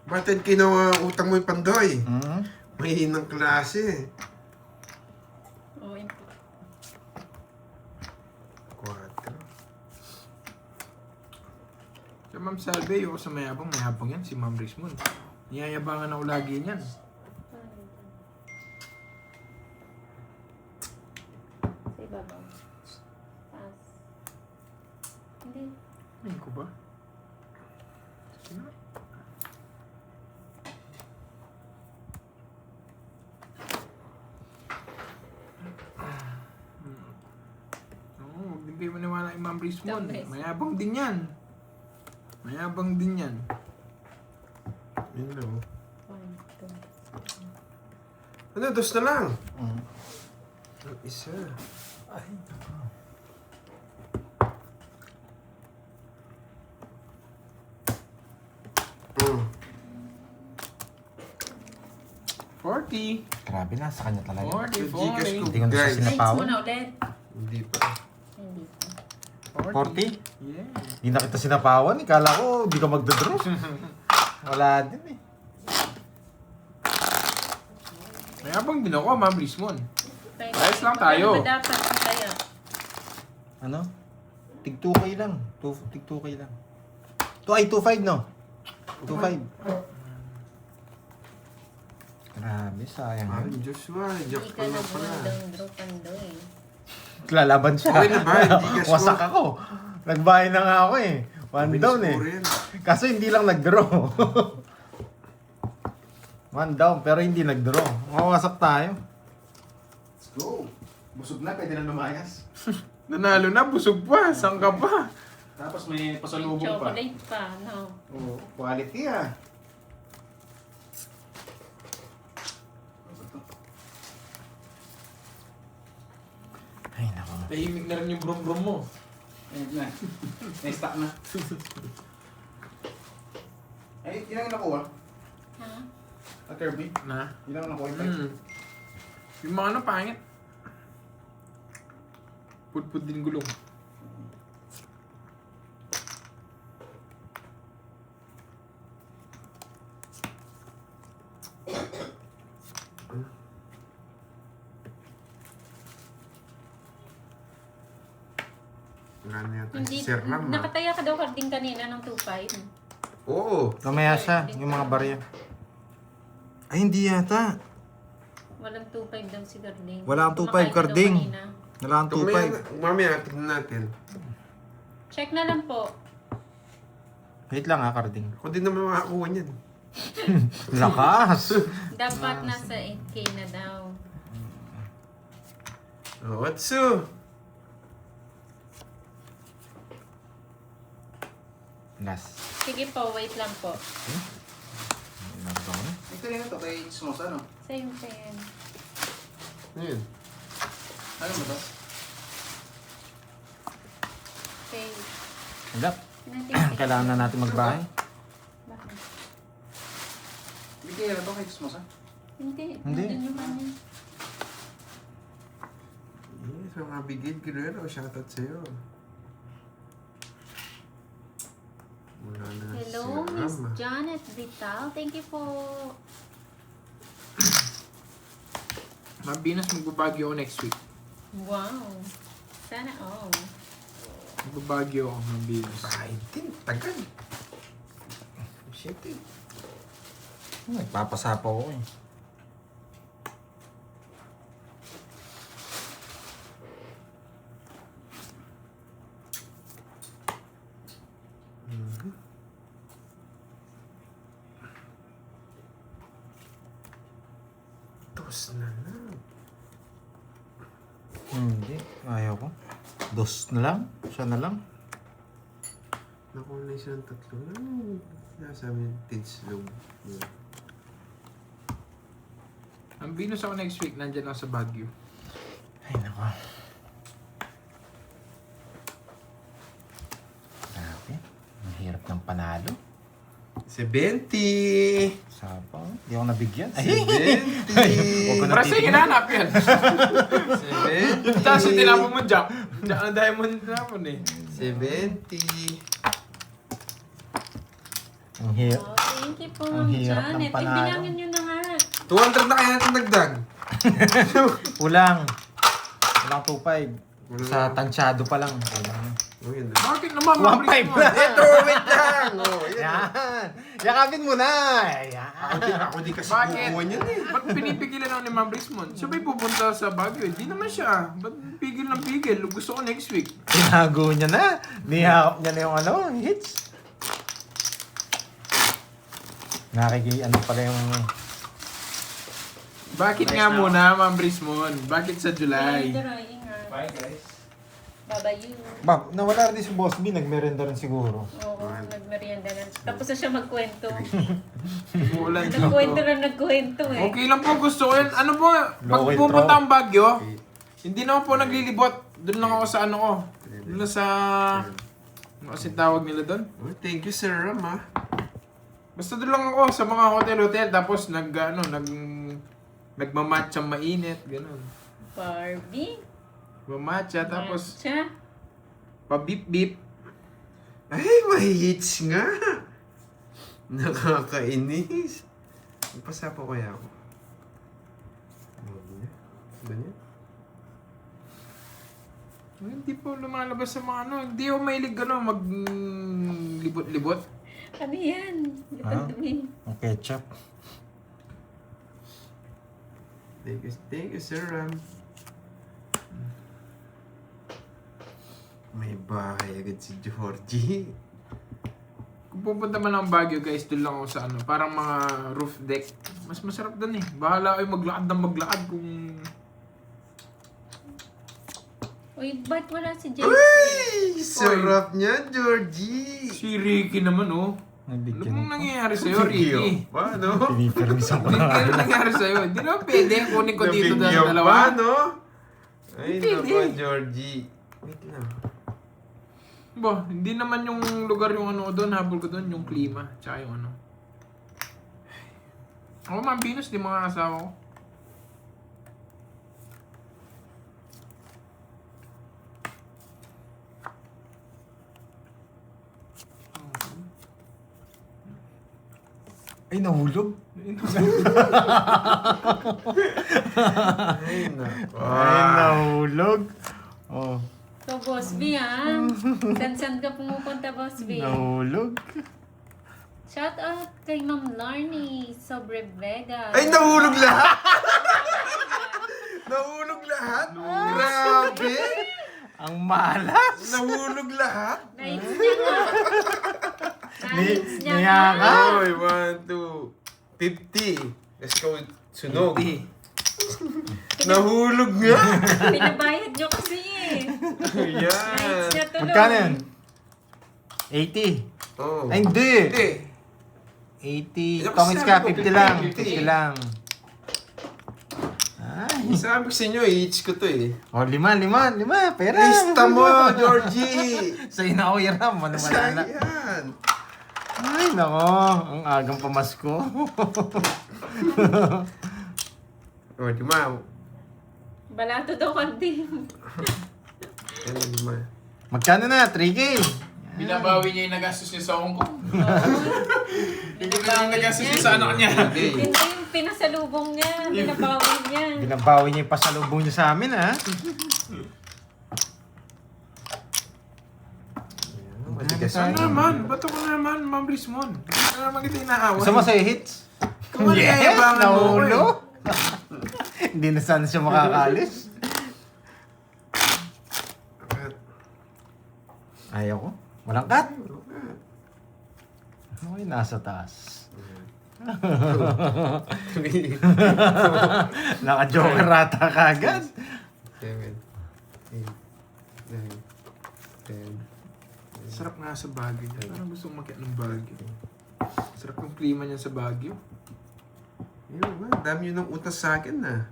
S1: Bakit utang mo yung Pandoy?
S2: Hmm?
S1: Mahinang klase.
S4: Oo, yun po.
S1: 4.
S5: Sa Ma'am Salve, yung sa mayabang yan, si Ma'am Richmond. Niyayabangan ako lagi niyan.
S4: Sa ibabaw. Pass. Hindi.
S5: Ay ko ba? Sino? Oo, huwag din kayo maniwala kay Ma'am Richmond.
S4: Dambres.
S5: Mayabang din yan. Mayabang din yan.
S1: Yun lang.
S4: 1, 2.
S1: Ano, dos na lang.
S2: Hmm.
S1: Ang isa. Mm.
S5: 40.
S2: Grabe na, sa kanya talaga.
S5: 40,
S1: Sa Gcash ko,
S5: 40.
S2: Hindi ko na
S1: guys.
S2: siya
S4: Lights
S2: sinapawan.
S4: mo na ulit.
S1: Hindi pa.
S4: Hindi pa.
S2: 40?
S5: Yeah.
S2: Hindi na kita sinapawan. Kala ko, di ka magdodraw. Wala din eh.
S5: Mayabang din ako, Ma'am Richmond.
S4: Kaya-
S5: Ayos lang tayo.
S4: Magkano ba dapat ang kaya?
S2: Ano? Tig 2K lang. Tig 2K lang. 2.5 no? 2.5. Grabe, sayang.
S1: Ah,
S2: yun.
S1: Joshua,
S4: Hindi
S1: joke
S4: ka
S1: ko
S4: na
S1: lang pala.
S4: bumadang draw, Pandoy.
S2: Lalaban siya.
S1: Okay na ba? Hindi ka
S2: Wasak ako. Nagbahay na nga ako eh. One down eh. Kaso hindi lang nag-draw. One down, pero hindi nag-draw. Mawasak tayo. Let's go. Busog na, pwede na lumayas.
S5: Nanalo na, busog pa. Saan ka pa?
S2: Tapos may
S4: May
S2: pasalubong pa.
S4: chocolate pa, no?
S2: Oh, quality ah. Ay, nako.
S5: Tahimik na rin yung brum-brum mo.
S2: Ayun na. Na-stock na. Ay, yun ang nakuha.
S4: Ha?
S2: Kirby.
S5: Na?
S2: Yun ang nakuha.
S5: Yung mga ano, pangit. Pudpud din gulong.
S1: Wala na yata
S4: Hindi,
S1: si Sir Ram.
S4: nakataya ka daw din kanina ng 2.5.
S1: Oo.
S2: Mamaya siya, yung mga barya. Ay, hindi yata.
S4: Walang 2.5 daw si Garding.
S2: Wala kang 2.5,
S4: Kumakain ka daw
S2: Garding.
S4: kanina.
S2: Wala kang
S1: Mamaya, tignan natin.
S4: Check na lang po.
S2: 2.5. Wait lang ha, Carding.
S1: Ako din naman makakuha niyan.
S2: Lakas!
S4: Dapat nasa 8K na daw.
S1: Oh, what's up?
S2: Last.
S4: Sige po, wait lang po.
S2: Ito rin ito kay Smosa, no?
S4: Same pen.
S1: Ayun.
S2: Ano ba ito?
S4: Okay.
S2: Wala. Kailangan na natin magbahay.
S4: Bakit?
S2: Bigyan na ito kay Smosa?
S4: Hindi.
S2: Hindi.
S4: Nandun yung money.
S1: Yes, mga Bigid Guerrero, shoutout sa'yo. Wala na
S4: Hello,
S1: si
S4: Miss
S1: Ram.
S4: Janet Vital. Thank you po.
S5: Ma'am Venus, magbabagyo ako next week.
S4: Wow. Sana all.
S5: Magbabagyo ako, Ma'am Venus.
S1: Ay, din, tagal. Shit eh.
S2: Nagpapasapa ko eh.
S1: Dos na lang.
S2: Hindi. Ayaw ko. Dos na lang. Siya na lang.
S1: Nakuha na siya ng tatlo. Ano nasa amin? Tidslog.
S5: Ang Venus ako next week, nandyan ako sa Baguio.
S2: Ay, nako. Grabe. Ang hirap ng panalo.
S1: 70!
S2: Sapaw. Hindi ako nabigyan. Ay,
S1: 70!
S2: Huwag ko na
S5: Para sa hinanap yan.
S1: 70!
S5: Tapos yung tinapon mo, Jack. Jack ang diamond tinapon eh.
S1: 70!
S2: ang hirap.
S4: Oh, thank you po,
S2: Ang
S4: Ma'am
S2: hirap ng
S4: Janet. Ay,
S2: panalo.
S4: bilangin nyo na nga.
S1: 200 na kaya natin nagdag.
S2: Kulang. Kulang 2.5. Sa tansyado pa lang. Kulang.
S1: Oh, yun na.
S5: Bakit naman?
S2: 1.5
S5: mabilis mo?
S2: na.
S1: Ito, wait lang! Oh, yan.
S2: Yan. Yakapin mo na. Yan.
S1: Ako di kasi
S5: Bakit?
S1: kukuha niyan eh.
S5: Ba't pinipigilan ako ni Ma'am Rismond? Siya ba'y pupunta sa Baguio? Hindi naman siya. Ba't pigil ng pigil? Gusto ko next week.
S2: Tinago niya na. Nihakap niya na yung hits. Ano pala yung...
S5: Bakit nga muna, Ma'am Rismond? Bakit sa
S4: Ay,
S5: July?
S4: Doray, ingat.
S5: Bye, guys.
S4: Babayu.
S2: Ba, nawala rin si Boss B. Nagmerenda rin siguro.
S4: Oo, nagmerienda na. Tapos na siya magkwento.
S5: Umuulan
S4: Nagkwento
S5: dito.
S4: na nagkwento eh.
S5: Okay lang po, gusto ko yan. Ano po, pag
S2: Low
S5: pupunta
S2: intro.
S5: ang Baguio, hindi naman po naglilibot. Doon lang ako sa ano ko. Doon lang sa... Ano kasi tawag nila doon?
S1: Oh, thank you, Sir Ram, ah.
S5: Basta doon lang ako sa mga hotel-hotel. Tapos nagmamatcha mainit. Ganun.
S4: Barbie.
S5: Mamatcha, tapos
S4: Matcha.
S5: pa-beep-beep.
S1: Ay, may hits nga. Nakakainis. Magpasa po kaya ako. Ganyan.
S5: Hindi po lumalabas sa mga ano. Hindi ako mahilig libot-libot.
S4: Ano yan?
S2: Ah?
S4: Dumi.
S2: Ang ketchup.
S1: Thank you, Sir Ram. May bahay agad si Georgie.
S5: Kung pupunta man ang Baguio guys, doon lang ako sa ano. Parang mga roof deck. Mas masarap doon eh. Bahala kayo maglakad ng maglakad kung...
S4: Uy, ba't wala si James?
S1: Uy! Sarap niya, Georgie!
S5: Si Ricky naman oh. Ano
S2: Nabigyan
S5: pong
S2: ko.
S5: nangyayari sa'yo, Ricky?
S1: Paano?
S2: Pinipermisan ko
S5: Hindi
S2: na.
S5: ano nangyari sa'yo. Hindi naman pwede. Kunin ko dito
S1: Nabigyan
S5: ng dalawa.
S1: pa, no? Ay,
S5: Hindi.
S1: naku, Georgie. Wait lang.
S5: Bo, hindi naman yung lugar yung ano ko doon. Habol ko doon. Yung klima. Tsaka yung ano. Ako Ma'am Venus, di mga asawa ko.
S2: Ay, nahulog.
S1: Ay, naku.
S2: Ay, nahulog. Oh,
S4: So, Boss B, ha? San ka pumupunta, Boss B?
S2: nahulog.
S4: Shout out kay Ma'am Larnie Sobre Vega.
S1: Ay, nahulog lahat! Nahulog lahat? Grabe!
S2: Ang malas.
S1: Nahulog lahat?
S4: Nights niya nga. Nights niya
S2: Niya
S4: nga.
S2: nga.
S1: Oy, 1, 2, 50. Let's go. Sunog. Nahulog nga.
S4: Pinabayad nyo kasi eh.
S1: Yan.
S4: Nights niya tuloy.
S2: Magkano yun? 80.
S1: Oh.
S2: Ay, hindi.
S1: Hindi.
S2: 80.
S1: Ako
S2: Tongits ka,
S1: sabi ko,
S2: 50 lang.
S1: 50.
S2: 50 lang. Ay.
S1: Sabi ko sa inyo, i-hits ko to eh.
S2: Oh, 5. Pera.
S1: Lista mo, Georgie.
S2: Sa'yo na ako hiram. Ano malala.
S1: Sayang.
S2: Ay, nako. Ang agang pamasko.
S1: O, lima.
S4: Balato daw kantin.
S1: Yan, lima.
S2: Magkano na? 3K.
S5: Binabawi niya yung nagastos niya sa Hong Kong. Hindi na yung
S4: Binabawi
S5: nagastos niya
S4: niya.
S5: sa anak niya.
S1: Okay.
S4: Hindi yung pinasalubong niya. Binabawi niya.
S2: Binabawi niya yung pasalubong niya sa amin, ha?
S1: Matigas
S2: Ano
S5: Ano naman? Ba't ako naman, Ma'am Rismond? Ano naman kita inaaway?
S2: Gusto mo sa'yo hits?
S5: Kung ano yayabangan mo ko eh.
S2: Nahulo. Hindi na sana siya makakalis. Ayaw ko. Walang cut. Okay, nasa taas. Naka-joker rata kagad.
S1: 7, 8, 9, 10.
S5: Sarap nga sa Baguio. Parang gusto kong makiat ng Baguio. Sarap yung klima niya sa Baguio.
S1: Ayun ba? Dami yun ng utas sa akin na.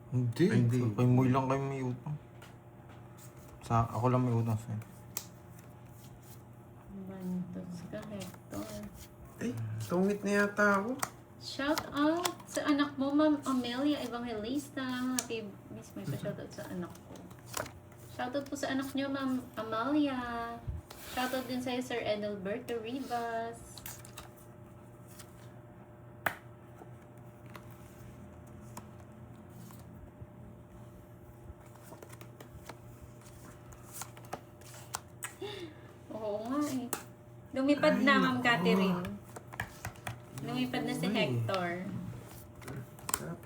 S2: Hindi.
S1: Ay, hindi.
S2: Kay Moy lang kayo may utang. Ako lang may utang sa'yo.
S4: Bantos ka, Hector.
S1: Ay, tungit na yata ako.
S4: Shout out sa anak mo, Ma'am Amelia Evangelista. Happy miss may pa-shout out sa anak ko. Shout out po sa anak niyo, Ma'am Amalia. Shout out din sa'yo, Sir Edelberto Rivas. Oo nga eh. Lumipad na, Ma'am Catherine. Lumipad na si Hector.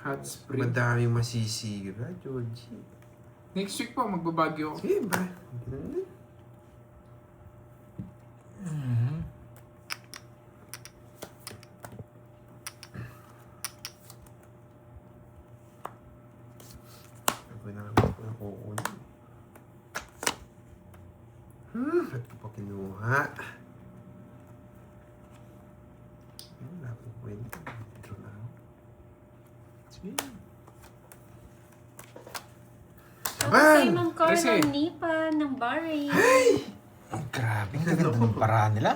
S5: Hot spring.
S1: Madami masisira, Georgie.
S5: Next week po, magbabagyo ako.
S1: Sige ba? Ganun. Ako na nakukunin. Ba't ko pa kinuha? Wala akong kwenta. Draw na ako.
S5: Sige.
S4: Shout out kay
S1: Aban!
S4: Ma'am Carla
S5: Kasi-
S4: Nipa ng Bahrain.
S2: Grabe, ang gaganda ng paraan nila.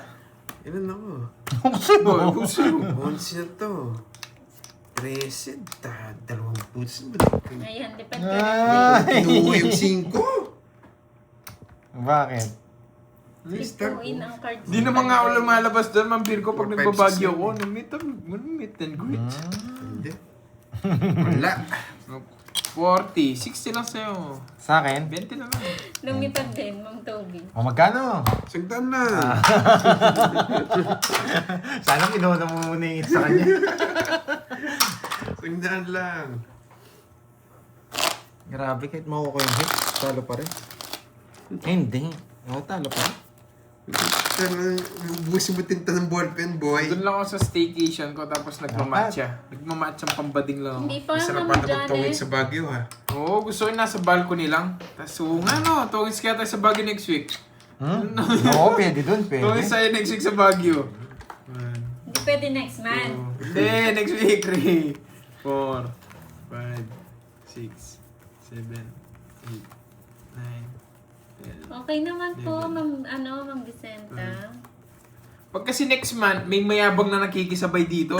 S1: Ilan ako?
S5: Boy, gusto mo.
S1: 11 na to. 13. Dalawang boots.
S4: Ayan, depende ka
S2: Ay!
S1: Kinuha yung 5.
S2: Bakit?
S4: Ipuin ang cards.
S5: Di naman nga ako lumalabas doon, Mambir ko, pag
S1: 4, 5,
S5: nagbabagyo
S1: 6,
S5: ako. Meet and greet.
S1: Hindi. Wala.
S5: 40, 60 lang sa'yo.
S2: Sa akin?
S5: 20 na lang.
S4: Lumipad din, Ma'am Toby.
S2: O magkano?
S1: Sagdan na.
S2: Sana kinuha mo muna yung sa kanya.
S1: Sagdan lang.
S2: Grabe, kahit makuha ko yung hit, talo pa rin. Hindi. Oo, talo pa rin.
S1: Pero bubusin mo tinta ng ballpen, boy.
S5: Doon lang ako sa staycation ko, tapos nagmamatcha. Nagmamatcha pambading lang ako.
S4: Hindi pa,
S1: Masarap
S4: Ma'am
S1: pa na magtawid
S4: Janet.
S1: sa Baguio, ha?
S5: Oo, gusto ko yung nasa balcony lang. Tapos, nga no, tawid kaya tayo sa Baguio next week.
S2: Oo, pwede dun,
S5: Tawid
S2: pwede.
S5: tayo next week sa Baguio.
S4: Hindi pwede next man.
S5: Hindi, next week, 3, 4, 5, 6, 7, 8, 9, 10.
S4: Okay naman po, Ma'am Vicenta.
S5: Pag kasi next month, may mayabang na nakikisabay dito.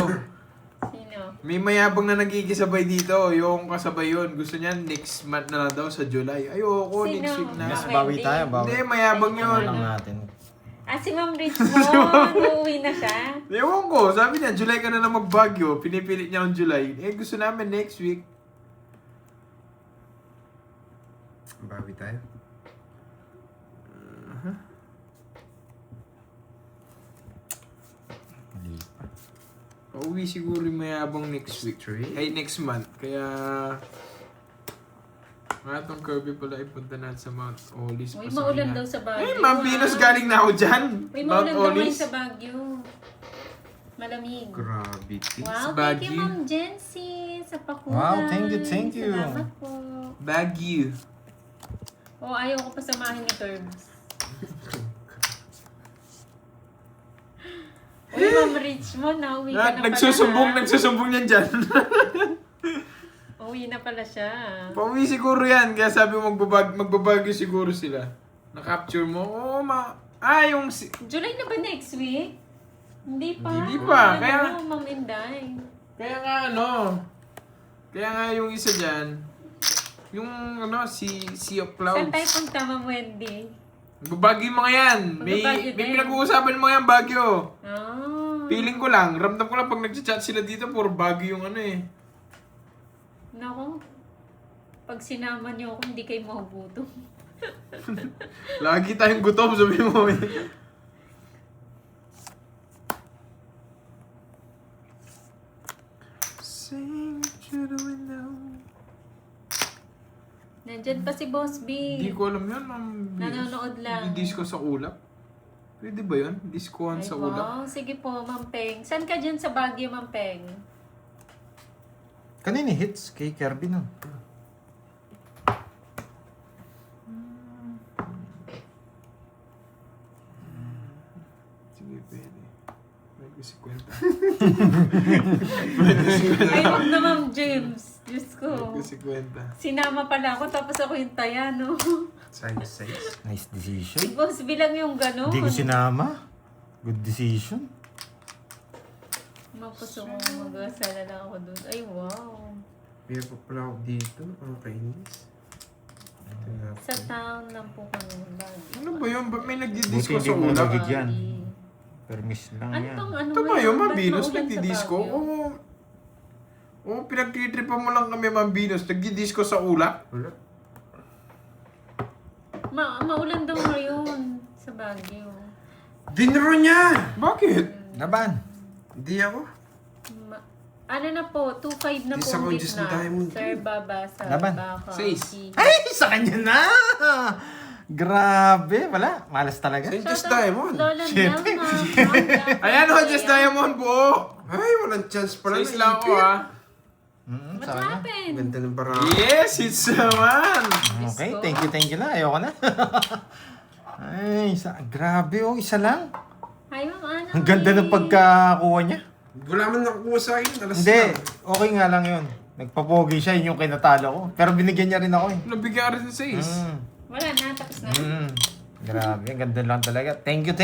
S4: Sino?
S5: May mayabang na nakikisabay dito. Yung kasabay yun. Gusto niya next month na lang daw sa July. Ayoko,
S4: Sino?
S5: next week na.
S2: Mas
S4: Okay,
S2: bawi
S4: hindi.
S2: tayo, bawi.
S5: Hindi, mayabang
S2: Ano
S5: yun.
S2: lang natin.
S4: Ah, si Ma'am Richmond. Uuwi na siya.
S5: Ewan ko, sabi niya, July ka na lang magbagyo. Pinipilit niya ang July. Eh, gusto namin next week.
S1: Bawi tayo.
S5: Pauwi siguro yung mayabang next week. Ay, next month. Kaya... Mga tong Kirby pala ipunta natin sa Mount Olis.
S4: Uy,
S5: Pasabi
S4: maulan
S5: na.
S4: daw sa Baguio.
S5: Eh, Ma'am Venus, galing na ako dyan.
S4: Uy,
S5: Mount
S4: maulan daw ngayon
S5: Olis.
S4: sa Baguio. Malamig.
S1: Gravity.
S4: Wow, thank
S5: Baguio.
S4: you, Ma'am Jency, sa pakulay.
S2: Wow, thank you.
S4: Salamat po.
S5: Baguio.
S4: Oh, ayaw ko pasamahin ni Curbs. Uy, Ma'am Richmond, nauwi ka na pala.
S5: Nagsusumbong yan dyan.
S4: Uwi na pala siya.
S5: Pauwi siguro yan. Kaya sabi mo magbabagyo siguro sila. Na-capture mo. Oo, yung...
S4: July na ba next week? Hindi pa.
S5: Hindi pa,
S4: Ano,
S5: kaya-
S4: Ma'am Inday.
S5: Kaya nga yung isa dyan. Yung Sea of
S4: Saan
S5: Clouds.
S4: tayo punta, Ma'am Wendy?
S5: Magbabagyo yung mga yan. May
S4: Magbabagyo din.
S5: pinag-uusapan mga yan, Bagyo.
S4: Ah.
S5: Feeling ko lang, ramdam ko lang pag nag-chat sila dito, puro Bagyo yung
S4: Nako. Pag sinama niyo ako, hindi kayo mahugutom.
S5: Lagi tayong gutom, sabi mo eh. Sing through the window.
S4: Nandyan pa si Boss B.
S5: Hindi ko alam yun, ma'am.
S4: Nanonood lang.
S5: Hindi ko sa ulap. Pwede ba yun? Diskuhan
S4: Ay,
S5: sa ulap?
S4: wow. Sige po, Ma'am Peng. Saan ka dyan sa Baguio, Ma'am Peng?
S2: Kanina hits kay Kirby no.
S5: Sige, pwede. Pwede si kwenta.
S4: Ay, wag na, Ma'am James. Diyos ko.
S5: Pwede si kwenta.
S4: Sinama pala ako, tapos ako yung taya, no?
S1: Size.
S2: Nice decision.
S4: Big Boss, bilang yung gano'n.
S2: Hindi ko sinama. Good decision.
S4: Mapuso ko mag-asala lang ako doon. Ay, wow.
S1: Meron pa pala ako dito. Ang kainis. Ito nga.
S4: Sa town lang po kami ng Baguio.
S5: Ano ba yun? Ba't may
S2: Buti
S5: nagdi-disco
S2: hindi
S5: sa
S2: mo
S5: ulap?
S2: nabigyan. Permis lang
S4: Ano
S2: yan.
S4: tong ano
S5: Ito ba
S4: ngayon?
S5: yun,
S4: Ba't
S5: Mambinos?
S4: maulan sa
S5: Nagdi-disco?
S4: Baguio?
S5: Oo. Oo, pinagtitripan mo lang kami, Mambinos. Nagdi-disco sa ulap?
S1: Wala.
S4: Maulan daw ngayon sa Baguio.
S1: Dinero niya!
S5: Bakit?
S2: Laban.
S1: Hindi ako.
S4: Ano na po, 2.5 na po
S1: Isa
S4: ang
S1: akong Diyos
S4: gitna.
S1: na Diamond.
S4: Sir Baba sa
S2: Laban.
S4: Baka.
S5: Seis.
S2: Ay, sa kanya na! Grabe, wala. Malas talaga.
S1: Saint Just Diamond.
S4: Lola
S2: Siyempre.
S4: Nelma.
S5: Ayan o, Just Diamond po!
S1: Ay, walang chance pala.
S5: Size lang ako, ah.
S4: What
S2: Sa kanya.
S4: happened?
S1: Ganda ng barang.
S5: Yes, it's naman!
S2: Okay, thank you na. Ayoko na. Ay, grabe oh, isa lang.
S4: Hi, Ma'am Ana.
S2: Ang ganda ng pagkakuha niya.
S1: Wala man nakukuha sa akin. Alas
S2: Hindi,
S1: na.
S2: okay nga lang yun. Nagpapogi siya, yun yung kinatalo ko. Pero binigyan niya rin ako eh.
S5: Nabigyan ka rin sa 6.
S4: Wala na, tapos na.
S2: Grabe, ang ganda lang talaga. Thank you.